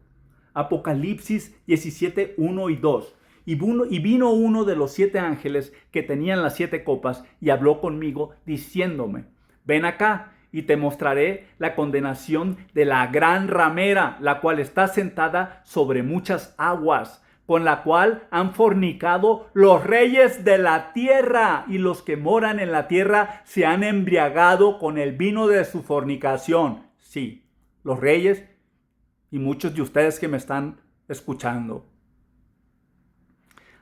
Apocalipsis 17, 1 y 2. Y vino uno de los 7 ángeles que tenían las 7 copas y habló conmigo diciéndome: ven acá y te mostraré la condenación de la gran ramera, la cual está sentada sobre muchas aguas, con la cual han fornicado los reyes de la tierra, y los que moran en la tierra se han embriagado con el vino de su fornicación. Sí, los reyes y muchos de ustedes que me están escuchando.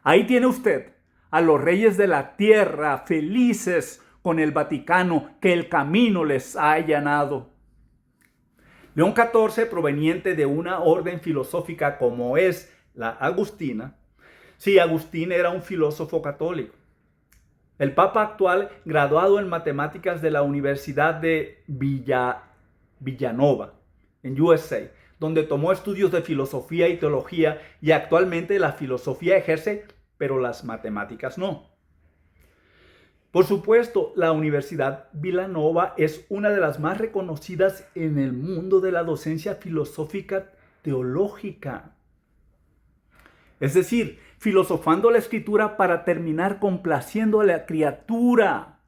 Ahí tiene usted a los reyes de la tierra felices con el Vaticano, que el camino les ha allanado. León XIV, proveniente de una orden filosófica como es la agustina. Sí, Agustín era un filósofo católico. El Papa actual, graduado en matemáticas de la Universidad de Villanova, en USA, donde tomó estudios de filosofía y teología, y actualmente la filosofía ejerce, pero las matemáticas no. Por supuesto, la Universidad Villanova es una de las más reconocidas en el mundo de la docencia filosófica teológica. Es decir, filosofando la Escritura para terminar complaciendo a la criatura.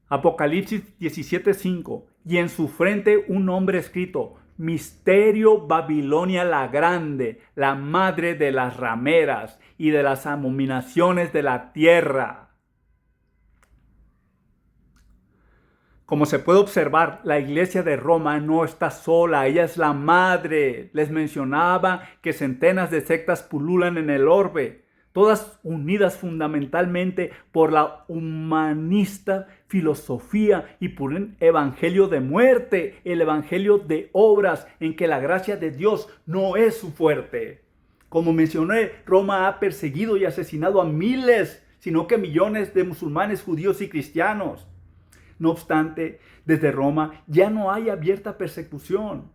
Apocalipsis 17:5. Y en su frente un nombre escrito: Misterio Babilonia la Grande, la madre de las rameras y de las abominaciones de la tierra. Como se puede observar, la iglesia de Roma no está sola, ella es la madre. Les mencionaba que centenas de sectas pululan en el orbe, todas unidas fundamentalmente por la humanista filosofía y por un evangelio de muerte, el evangelio de obras, en que la gracia de Dios no es su fuerte. Como mencioné, Roma ha perseguido y asesinado a miles, sino que millones de musulmanes, judíos y cristianos. No obstante, desde Roma ya no hay abierta persecución.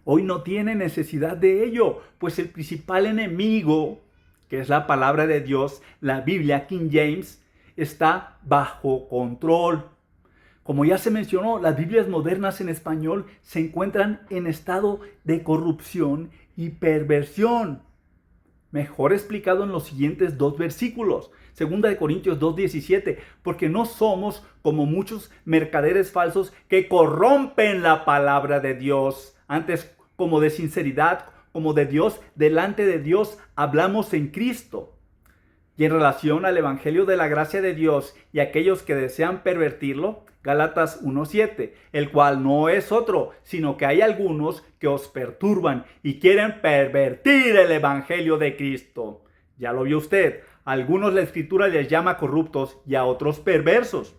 Hoy no tiene necesidad de ello, pues el principal enemigo, que es la palabra de Dios, la Biblia King James, está bajo control. Como ya se mencionó, las Biblias modernas en español se encuentran en estado de corrupción y perversión. Mejor explicado en los siguientes dos versículos. 2 Corintios 2:17, porque no somos como muchos mercaderes falsos que corrompen la palabra de Dios. Antes, como de sinceridad, como de Dios, delante de Dios, hablamos en Cristo. Y en relación al Evangelio de la gracia de Dios y aquellos que desean pervertirlo, Gálatas 1:7, el cual no es otro, sino que hay algunos que os perturban y quieren pervertir el Evangelio de Cristo. Ya lo vio usted, a algunos la Escritura les llama corruptos y a otros perversos.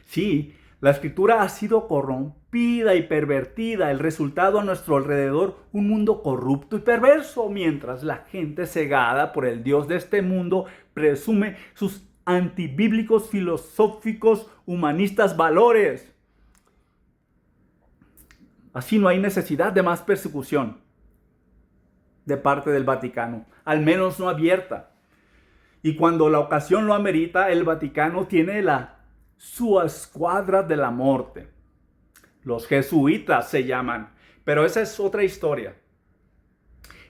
Sí, la Escritura ha sido corrompida y pervertida, el resultado a nuestro alrededor, un mundo corrupto y perverso, mientras la gente cegada por el Dios de este mundo presume sus antibíblicos, filosóficos, humanistas valores. Así no hay necesidad de más persecución de parte del Vaticano, al menos no abierta. Y cuando la ocasión lo amerita, el Vaticano tiene su escuadra de la muerte. Los jesuitas se llaman, pero esa es otra historia.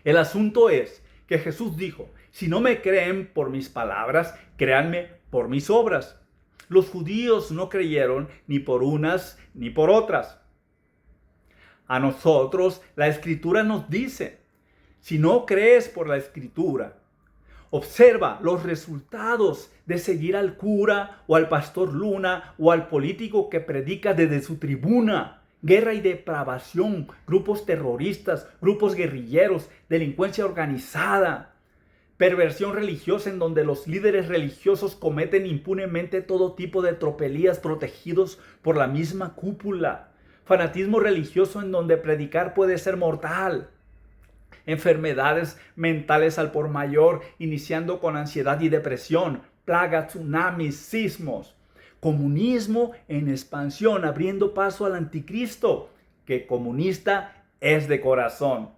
El asunto es que Jesús dijo, si no me creen por mis palabras, créanme por mis obras. Los judíos no creyeron ni por unas ni por otras. A nosotros la Escritura nos dice, si no crees por la Escritura, observa los resultados de seguir al cura o al pastor Luna o al político que predica desde su tribuna. Guerra y depravación, grupos terroristas, grupos guerrilleros, delincuencia organizada, perversión religiosa en donde los líderes religiosos cometen impunemente todo tipo de tropelías protegidos por la misma cúpula. Fanatismo religioso en donde predicar puede ser mortal. Enfermedades mentales al por mayor, iniciando con ansiedad y depresión, plagas, tsunamis, sismos. Comunismo en expansión, abriendo paso al anticristo, que comunista es de corazón.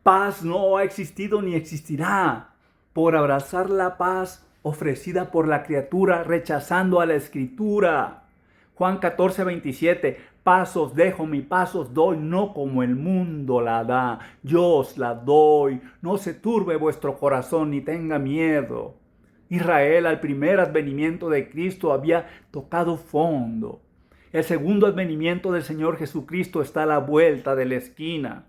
Paz no ha existido ni existirá por abrazar la paz ofrecida por la criatura, rechazando a la Escritura. Juan 14:27, paz os dejo, mi paz os doy, no como el mundo la da, yo os la doy, no se turbe vuestro corazón ni tenga miedo. Israel al primer advenimiento de Cristo había tocado fondo. El segundo advenimiento del Señor Jesucristo está a la vuelta de la esquina.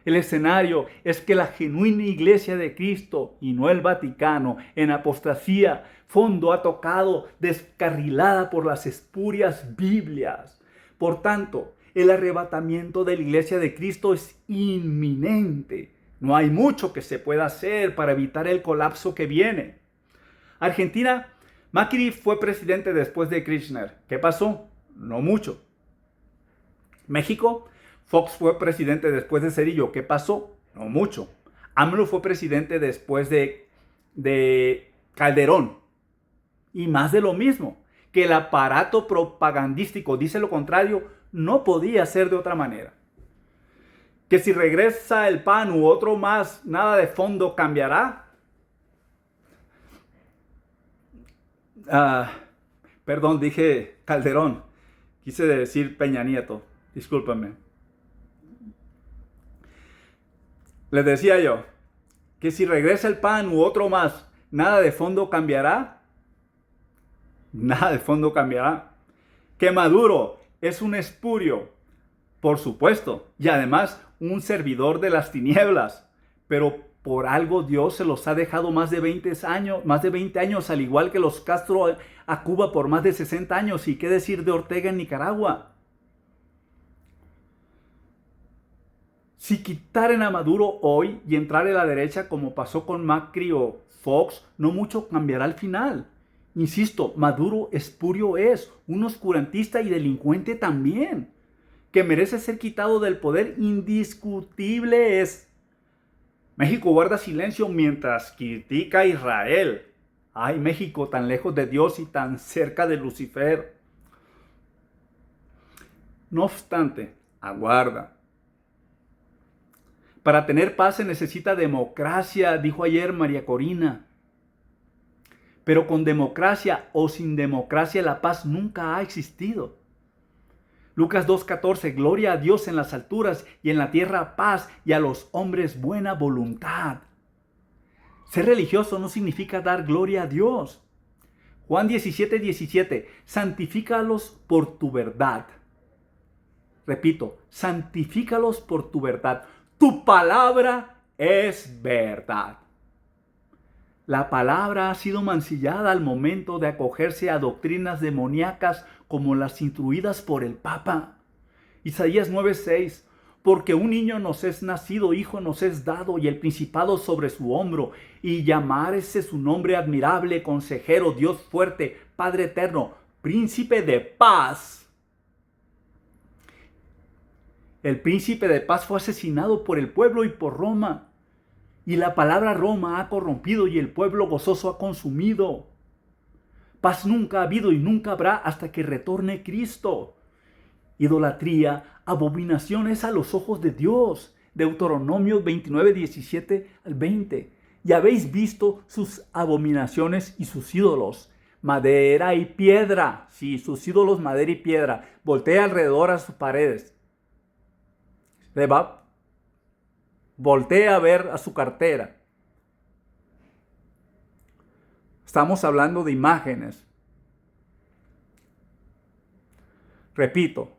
El escenario es que la genuina iglesia de Cristo, y no el Vaticano, en apostasía, fondo ha tocado, descarrilada por las espurias Biblias. Por tanto, el arrebatamiento de la iglesia de Cristo es inminente. No hay mucho que se pueda hacer para evitar el colapso que viene. Argentina, Macri fue presidente después de Kirchner. ¿Qué pasó? No mucho. México, Fox fue presidente después de Zedillo. ¿Qué pasó? No mucho. AMLO fue presidente después de Calderón. Y más de lo mismo, que el aparato propagandístico dice lo contrario, no podía ser de otra manera. Que si regresa el PAN u otro más, nada de fondo cambiará. Perdón, dije Calderón. Quise decir Peña Nieto. Discúlpenme. Les decía yo que si regresa el PAN u otro más, nada de fondo cambiará. Nada de fondo cambiará. Que Maduro es un espurio, por supuesto, y además un servidor de las tinieblas. Pero por algo Dios se los ha dejado más de 20 años, al igual que los Castro a Cuba por más de 60 años. ¿Y qué decir de Ortega en Nicaragua? Si quitaren a Maduro hoy y entrar a la derecha como pasó con Macri o Fox, no mucho cambiará al final. Insisto, Maduro espurio es, un oscurantista y delincuente también, que merece ser quitado del poder, indiscutible es. México guarda silencio mientras critica a Israel. Ay, México tan lejos de Dios y tan cerca de Lucifer. No obstante, aguarda. Para tener paz se necesita democracia, dijo ayer María Corina. Pero con democracia o sin democracia la paz nunca ha existido. Lucas 2:14, gloria a Dios en las alturas y en la tierra paz y a los hombres buena voluntad. Ser religioso no significa dar gloria a Dios. Juan 17:17, santifícalos por tu verdad. Repito, santifícalos por tu verdad. Tu palabra es verdad. La palabra ha sido mancillada al momento de acogerse a doctrinas demoníacas como las instruidas por el Papa. Isaías 9:6, porque un niño nos es nacido, hijo nos es dado, y el principado sobre su hombro, y llamarse su nombre admirable, consejero, Dios fuerte, Padre eterno, príncipe de paz. El príncipe de paz fue asesinado por el pueblo y por Roma. Y la palabra Roma ha corrompido y el pueblo gozoso ha consumido. Paz nunca ha habido y nunca habrá hasta que retorne Cristo. Idolatría, abominaciones a los ojos de Dios. Deuteronomio 29:17-20. Y habéis visto sus abominaciones y sus ídolos, madera y piedra. Sí, sus ídolos, madera y piedra. Voltea alrededor a sus paredes. Voltea a ver a su cartera. Estamos hablando de imágenes. Repito,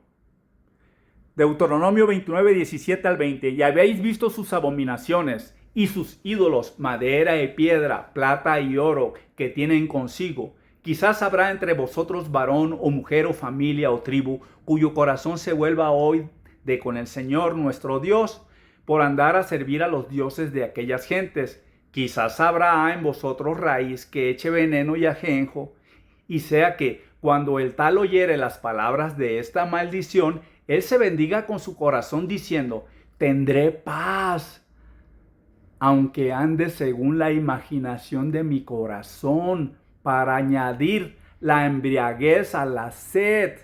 Deuteronomio 29:17-20. Y habéis visto sus abominaciones y sus ídolos, madera y piedra, plata y oro, que tienen consigo. Quizás habrá entre vosotros varón o mujer o familia o tribu, cuyo corazón se vuelva hoy de con el Señor nuestro Dios, por andar a servir a los dioses de aquellas gentes. Quizás habrá en vosotros raíz que eche veneno y ajenjo, y sea que cuando el tal oyere las palabras de esta maldición, él se bendiga con su corazón diciendo, tendré paz, aunque ande según la imaginación de mi corazón, para añadir la embriaguez a la sed.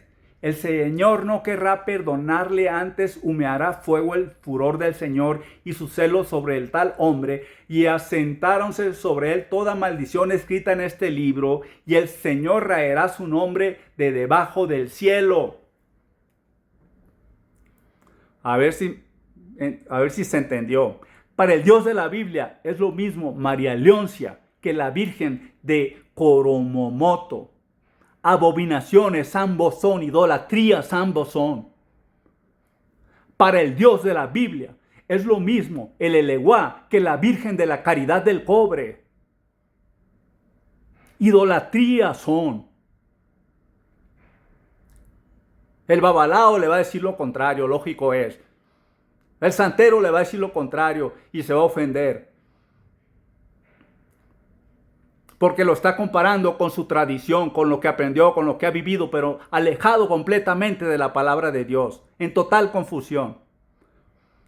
El Señor no querrá perdonarle, antes humeará fuego el furor del Señor y su celo sobre el tal hombre, y asentáronse sobre él toda maldición escrita en este libro, y el Señor raerá su nombre de debajo del cielo. A ver si se entendió. Para el Dios de la Biblia es lo mismo María Leoncia que la Virgen de Coromomoto. Abominaciones ambos son, idolatrías ambos son. Para el Dios de la Biblia es lo mismo el Eleguá que la Virgen de la Caridad del Cobre. Idolatrías son. El babalao le va a decir lo contrario, lógico es. El santero le va a decir lo contrario y se va a ofender. Porque lo está comparando con su tradición, con lo que aprendió, con lo que ha vivido, pero alejado completamente de la palabra de Dios, en total confusión.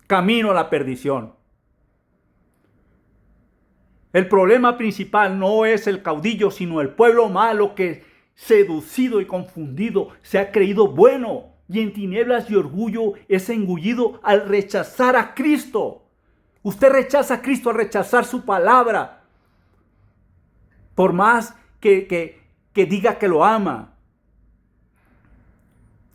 Camino a la perdición. El problema principal no es el caudillo, sino el pueblo malo que, seducido y confundido, se ha creído bueno y en tinieblas y orgullo es engullido al rechazar a Cristo. Usted rechaza a Cristo al rechazar su palabra. Por más que diga que lo ama.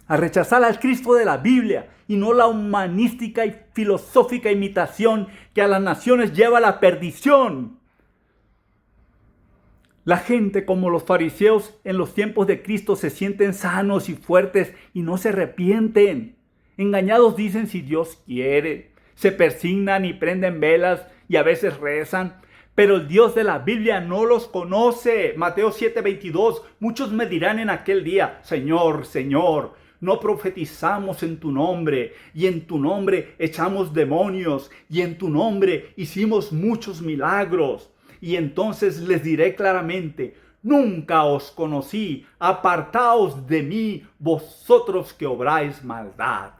A rechazar al Cristo de la Biblia y no la humanística y filosófica imitación que a las naciones lleva a la perdición. La gente, como los fariseos en los tiempos de Cristo, se sienten sanos y fuertes y no se arrepienten. Engañados dicen si Dios quiere. Se persignan y prenden velas y a veces rezan. Pero el Dios de la Biblia no los conoce. Mateo 7:22. Muchos me dirán en aquel día, Señor, Señor, no profetizamos en tu nombre, y en tu nombre echamos demonios, y en tu nombre hicimos muchos milagros. Y entonces les diré claramente, nunca os conocí, apartaos de mí, vosotros que obráis maldad.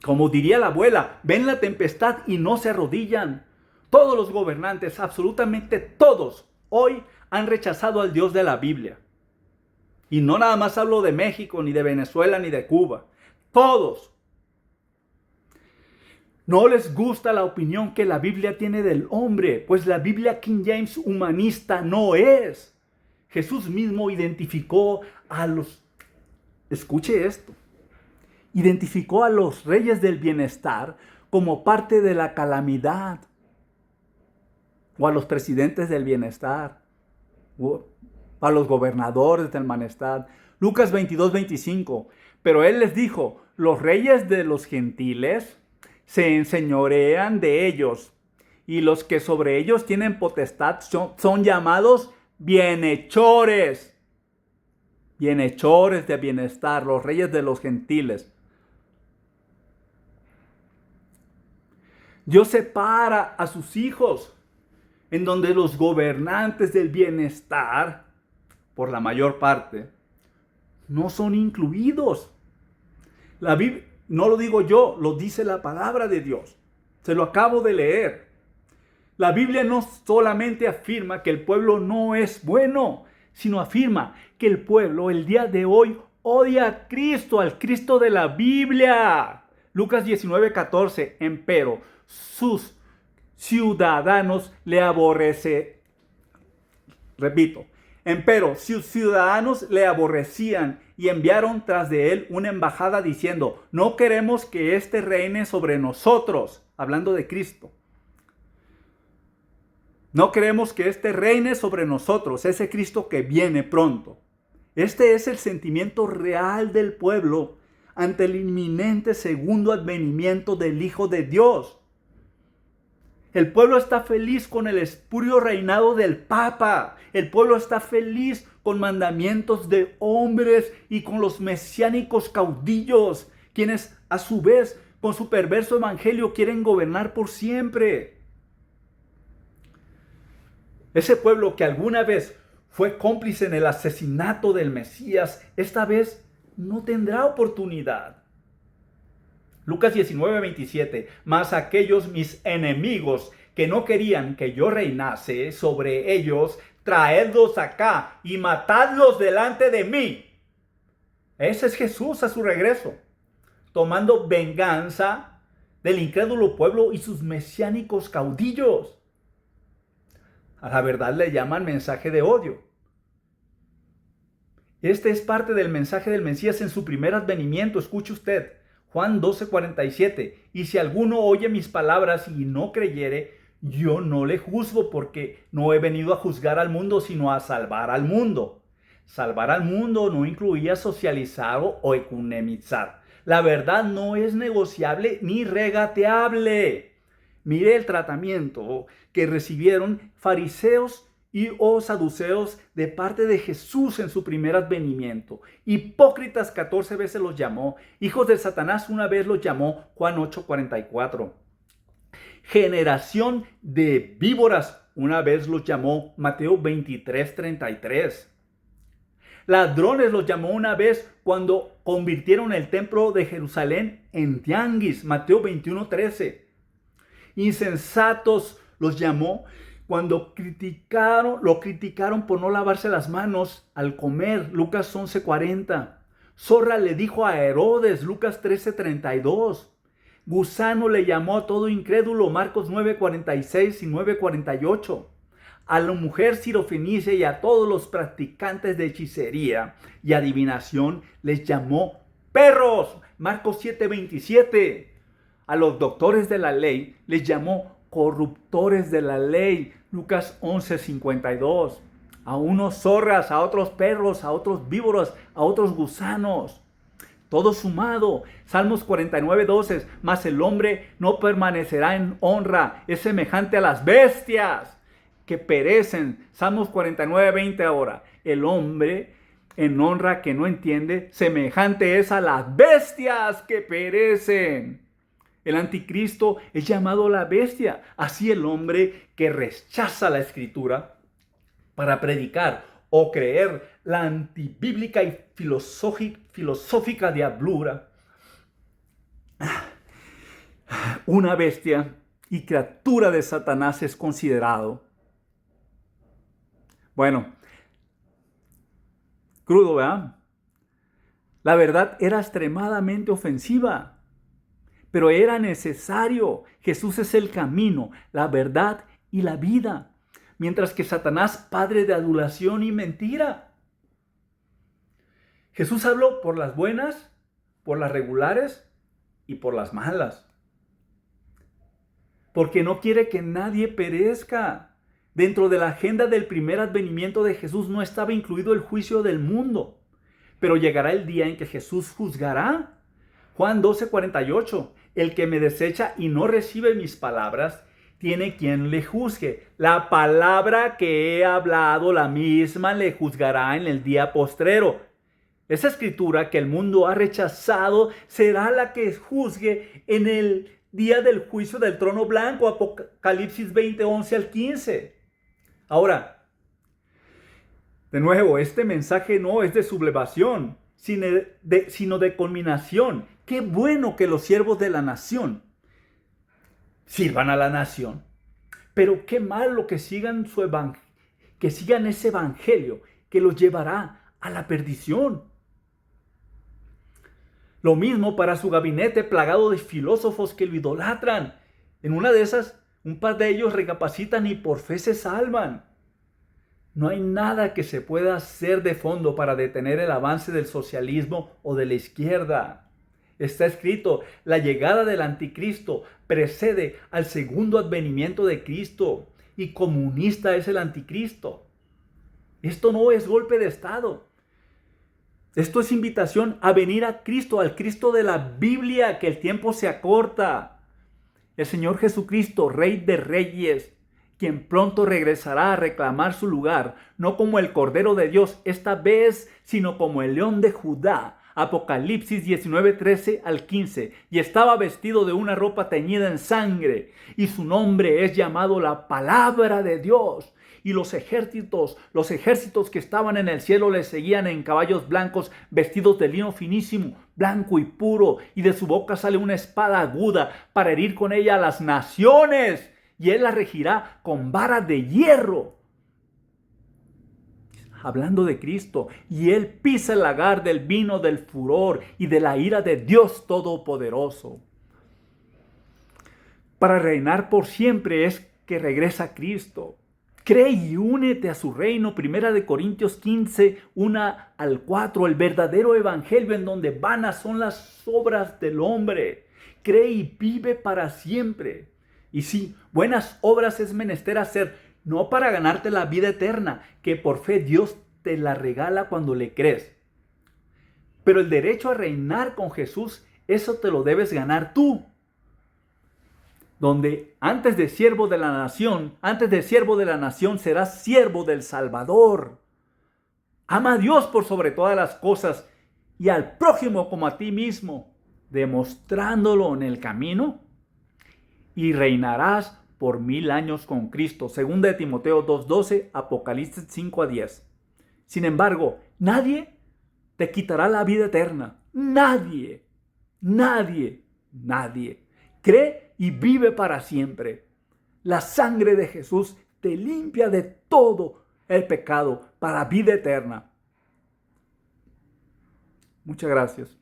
Como diría la abuela, ven la tempestad y no se arrodillan. Todos los gobernantes, absolutamente todos, hoy han rechazado al Dios de la Biblia. Y no nada más hablo de México, ni de Venezuela, ni de Cuba. Todos. No les gusta la opinión que la Biblia tiene del hombre, pues la Biblia King James humanista no es. Jesús mismo identificó a los, escuche esto, identificó a los reyes del bienestar como parte de la calamidad, o a los presidentes del bienestar, o a los gobernadores del bienestar. Lucas 22:25. Pero él les dijo: los reyes de los gentiles se enseñorean de ellos, y los que sobre ellos tienen potestad son llamados bienhechores. Bienhechores de bienestar, los reyes de los gentiles. Dios separa a sus hijos, en donde los gobernantes del bienestar, por la mayor parte, no son incluidos. La Biblia, no lo digo yo, lo dice la palabra de Dios. Se lo acabo de leer. La Biblia no solamente afirma que el pueblo no es bueno, sino afirma que el pueblo el día de hoy odia a Cristo, al Cristo de la Biblia. Lucas 19:14. Empero sus ciudadanos le aborrecen. Repito. Empero sus ciudadanos le aborrecían y enviaron tras de él una embajada diciendo: no queremos que éste reine sobre nosotros. Hablando de Cristo. No queremos que éste reine sobre nosotros, ese Cristo que viene pronto. Este es el sentimiento real del pueblo ante el inminente segundo advenimiento del Hijo de Dios. El pueblo está feliz con el espurio reinado del Papa. El pueblo está feliz con mandamientos de hombres y con los mesiánicos caudillos, quienes a su vez con su perverso evangelio quieren gobernar por siempre. Ese pueblo que alguna vez fue cómplice en el asesinato del Mesías, esta vez no tendrá oportunidad. Lucas 19:27. Mas aquellos mis enemigos que no querían que yo reinase sobre ellos, traedlos acá y matadlos delante de mí. Ese es Jesús a su regreso, tomando venganza del incrédulo pueblo y sus mesiánicos caudillos. A la verdad le llaman mensaje de odio. Este es parte del mensaje del Mesías en su primer advenimiento. Escuche usted, Juan 12:47. Y si alguno oye mis palabras y no creyere, yo no le juzgo, porque no he venido a juzgar al mundo, sino a salvar al mundo. Salvar al mundo no incluía socializar o ecumenizar. La verdad no es negociable ni regateable. Mire el tratamiento que recibieron fariseos y saduceos de parte de Jesús en su primer advenimiento. Hipócritas 14 veces los llamó. Hijos de Satanás una vez los llamó. Juan 8:44. Generación de víboras una vez los llamó. Mateo 23:33. Ladrones los llamó una vez cuando convirtieron el templo de Jerusalén en tianguis. Mateo 21:13. Insensatos los llamó cuando lo criticaron por no lavarse las manos al comer. Lucas 11:40. Zorra le dijo a Herodes. Lucas 13:32. Gusano le llamó a todo incrédulo. Marcos 9:46 y 9:48. A la mujer sirofenicia y a todos los practicantes de hechicería y adivinación les llamó perros. Marcos 7:27. A los doctores de la ley les llamó corruptores de la ley. Lucas 11:52. A unos zorras, a otros perros, a otros víboras, a otros gusanos. Todo sumado. Salmos 49:12. Mas el hombre no permanecerá en honra. Es semejante a las bestias que perecen. Salmos 49:20 ahora. El hombre en honra que no entiende, semejante es a las bestias que perecen. El anticristo es llamado la bestia. Así el hombre que rechaza la escritura para predicar o creer la antibíblica y filosófica diablura, una bestia y criatura de Satanás es considerado. Bueno, crudo, ¿verdad? La verdad era extremadamente ofensiva. pero era necesario. Jesús es el camino, la verdad y la vida, mientras que Satanás, padre de adulación y mentira. Jesús habló por las buenas, por las regulares y por las malas, porque no quiere que nadie perezca. Dentro de la agenda del primer advenimiento de Jesús no estaba incluido el juicio del mundo, pero llegará el día en que Jesús juzgará. Juan 12:48, el que me desecha y no recibe mis palabras, tiene quien le juzgue. La palabra que he hablado, la misma le juzgará en el día postrero. Esa escritura que el mundo ha rechazado será la que juzgue en el día del juicio del trono blanco, Apocalipsis 20:11 al 15. Ahora, de nuevo, este mensaje no es de sublevación, sino de culminación. Qué bueno que los siervos de la nación sirvan a la nación, pero qué malo que sigan ese evangelio que los llevará a la perdición. Lo mismo para su gabinete plagado de filósofos que lo idolatran. En una de esas, un par de ellos recapacitan y por fe se salvan. No hay nada que se pueda hacer de fondo para detener el avance del socialismo o de la izquierda. Está escrito, la llegada del anticristo precede al segundo advenimiento de Cristo, y comunista es el anticristo. Esto no es golpe de Estado. Esto es invitación a venir a Cristo, al Cristo de la Biblia, que el tiempo se acorta. El Señor Jesucristo, Rey de Reyes, quien pronto regresará a reclamar su lugar, no como el Cordero de Dios esta vez, sino como el León de Judá. Apocalipsis 19:13 al 15. Y estaba vestido de una ropa teñida en sangre, y su nombre es llamado la Palabra de Dios. Y los ejércitos que estaban en el cielo le seguían en caballos blancos, vestidos de lino finísimo, blanco y puro, y de su boca sale una espada aguda para herir con ella a las naciones, y él la regirá con vara de hierro. Hablando de Cristo, y él pisa el lagar del vino del furor y de la ira de Dios Todopoderoso. Para reinar por siempre es que regresa Cristo. Cree y únete a su reino. 1 Corintios 15, 1 al 4. El verdadero evangelio en donde vanas son las obras del hombre. Cree y vive para siempre. Y sí, buenas obras es menester hacer, no para ganarte la vida eterna, que por fe Dios te la regala cuando le crees. Pero el derecho a reinar con Jesús, eso te lo debes ganar tú. Donde antes de siervo de la nación serás siervo del Salvador. Ama a Dios por sobre todas las cosas y al prójimo como a ti mismo, demostrándolo en el camino, y reinarás por 1000 años con Cristo. 2 de Timoteo 2:12, Apocalipsis 5:10. Sin embargo, nadie te quitará la vida eterna. Nadie. Cree y vive para siempre. La sangre de Jesús te limpia de todo el pecado para vida eterna. Muchas gracias.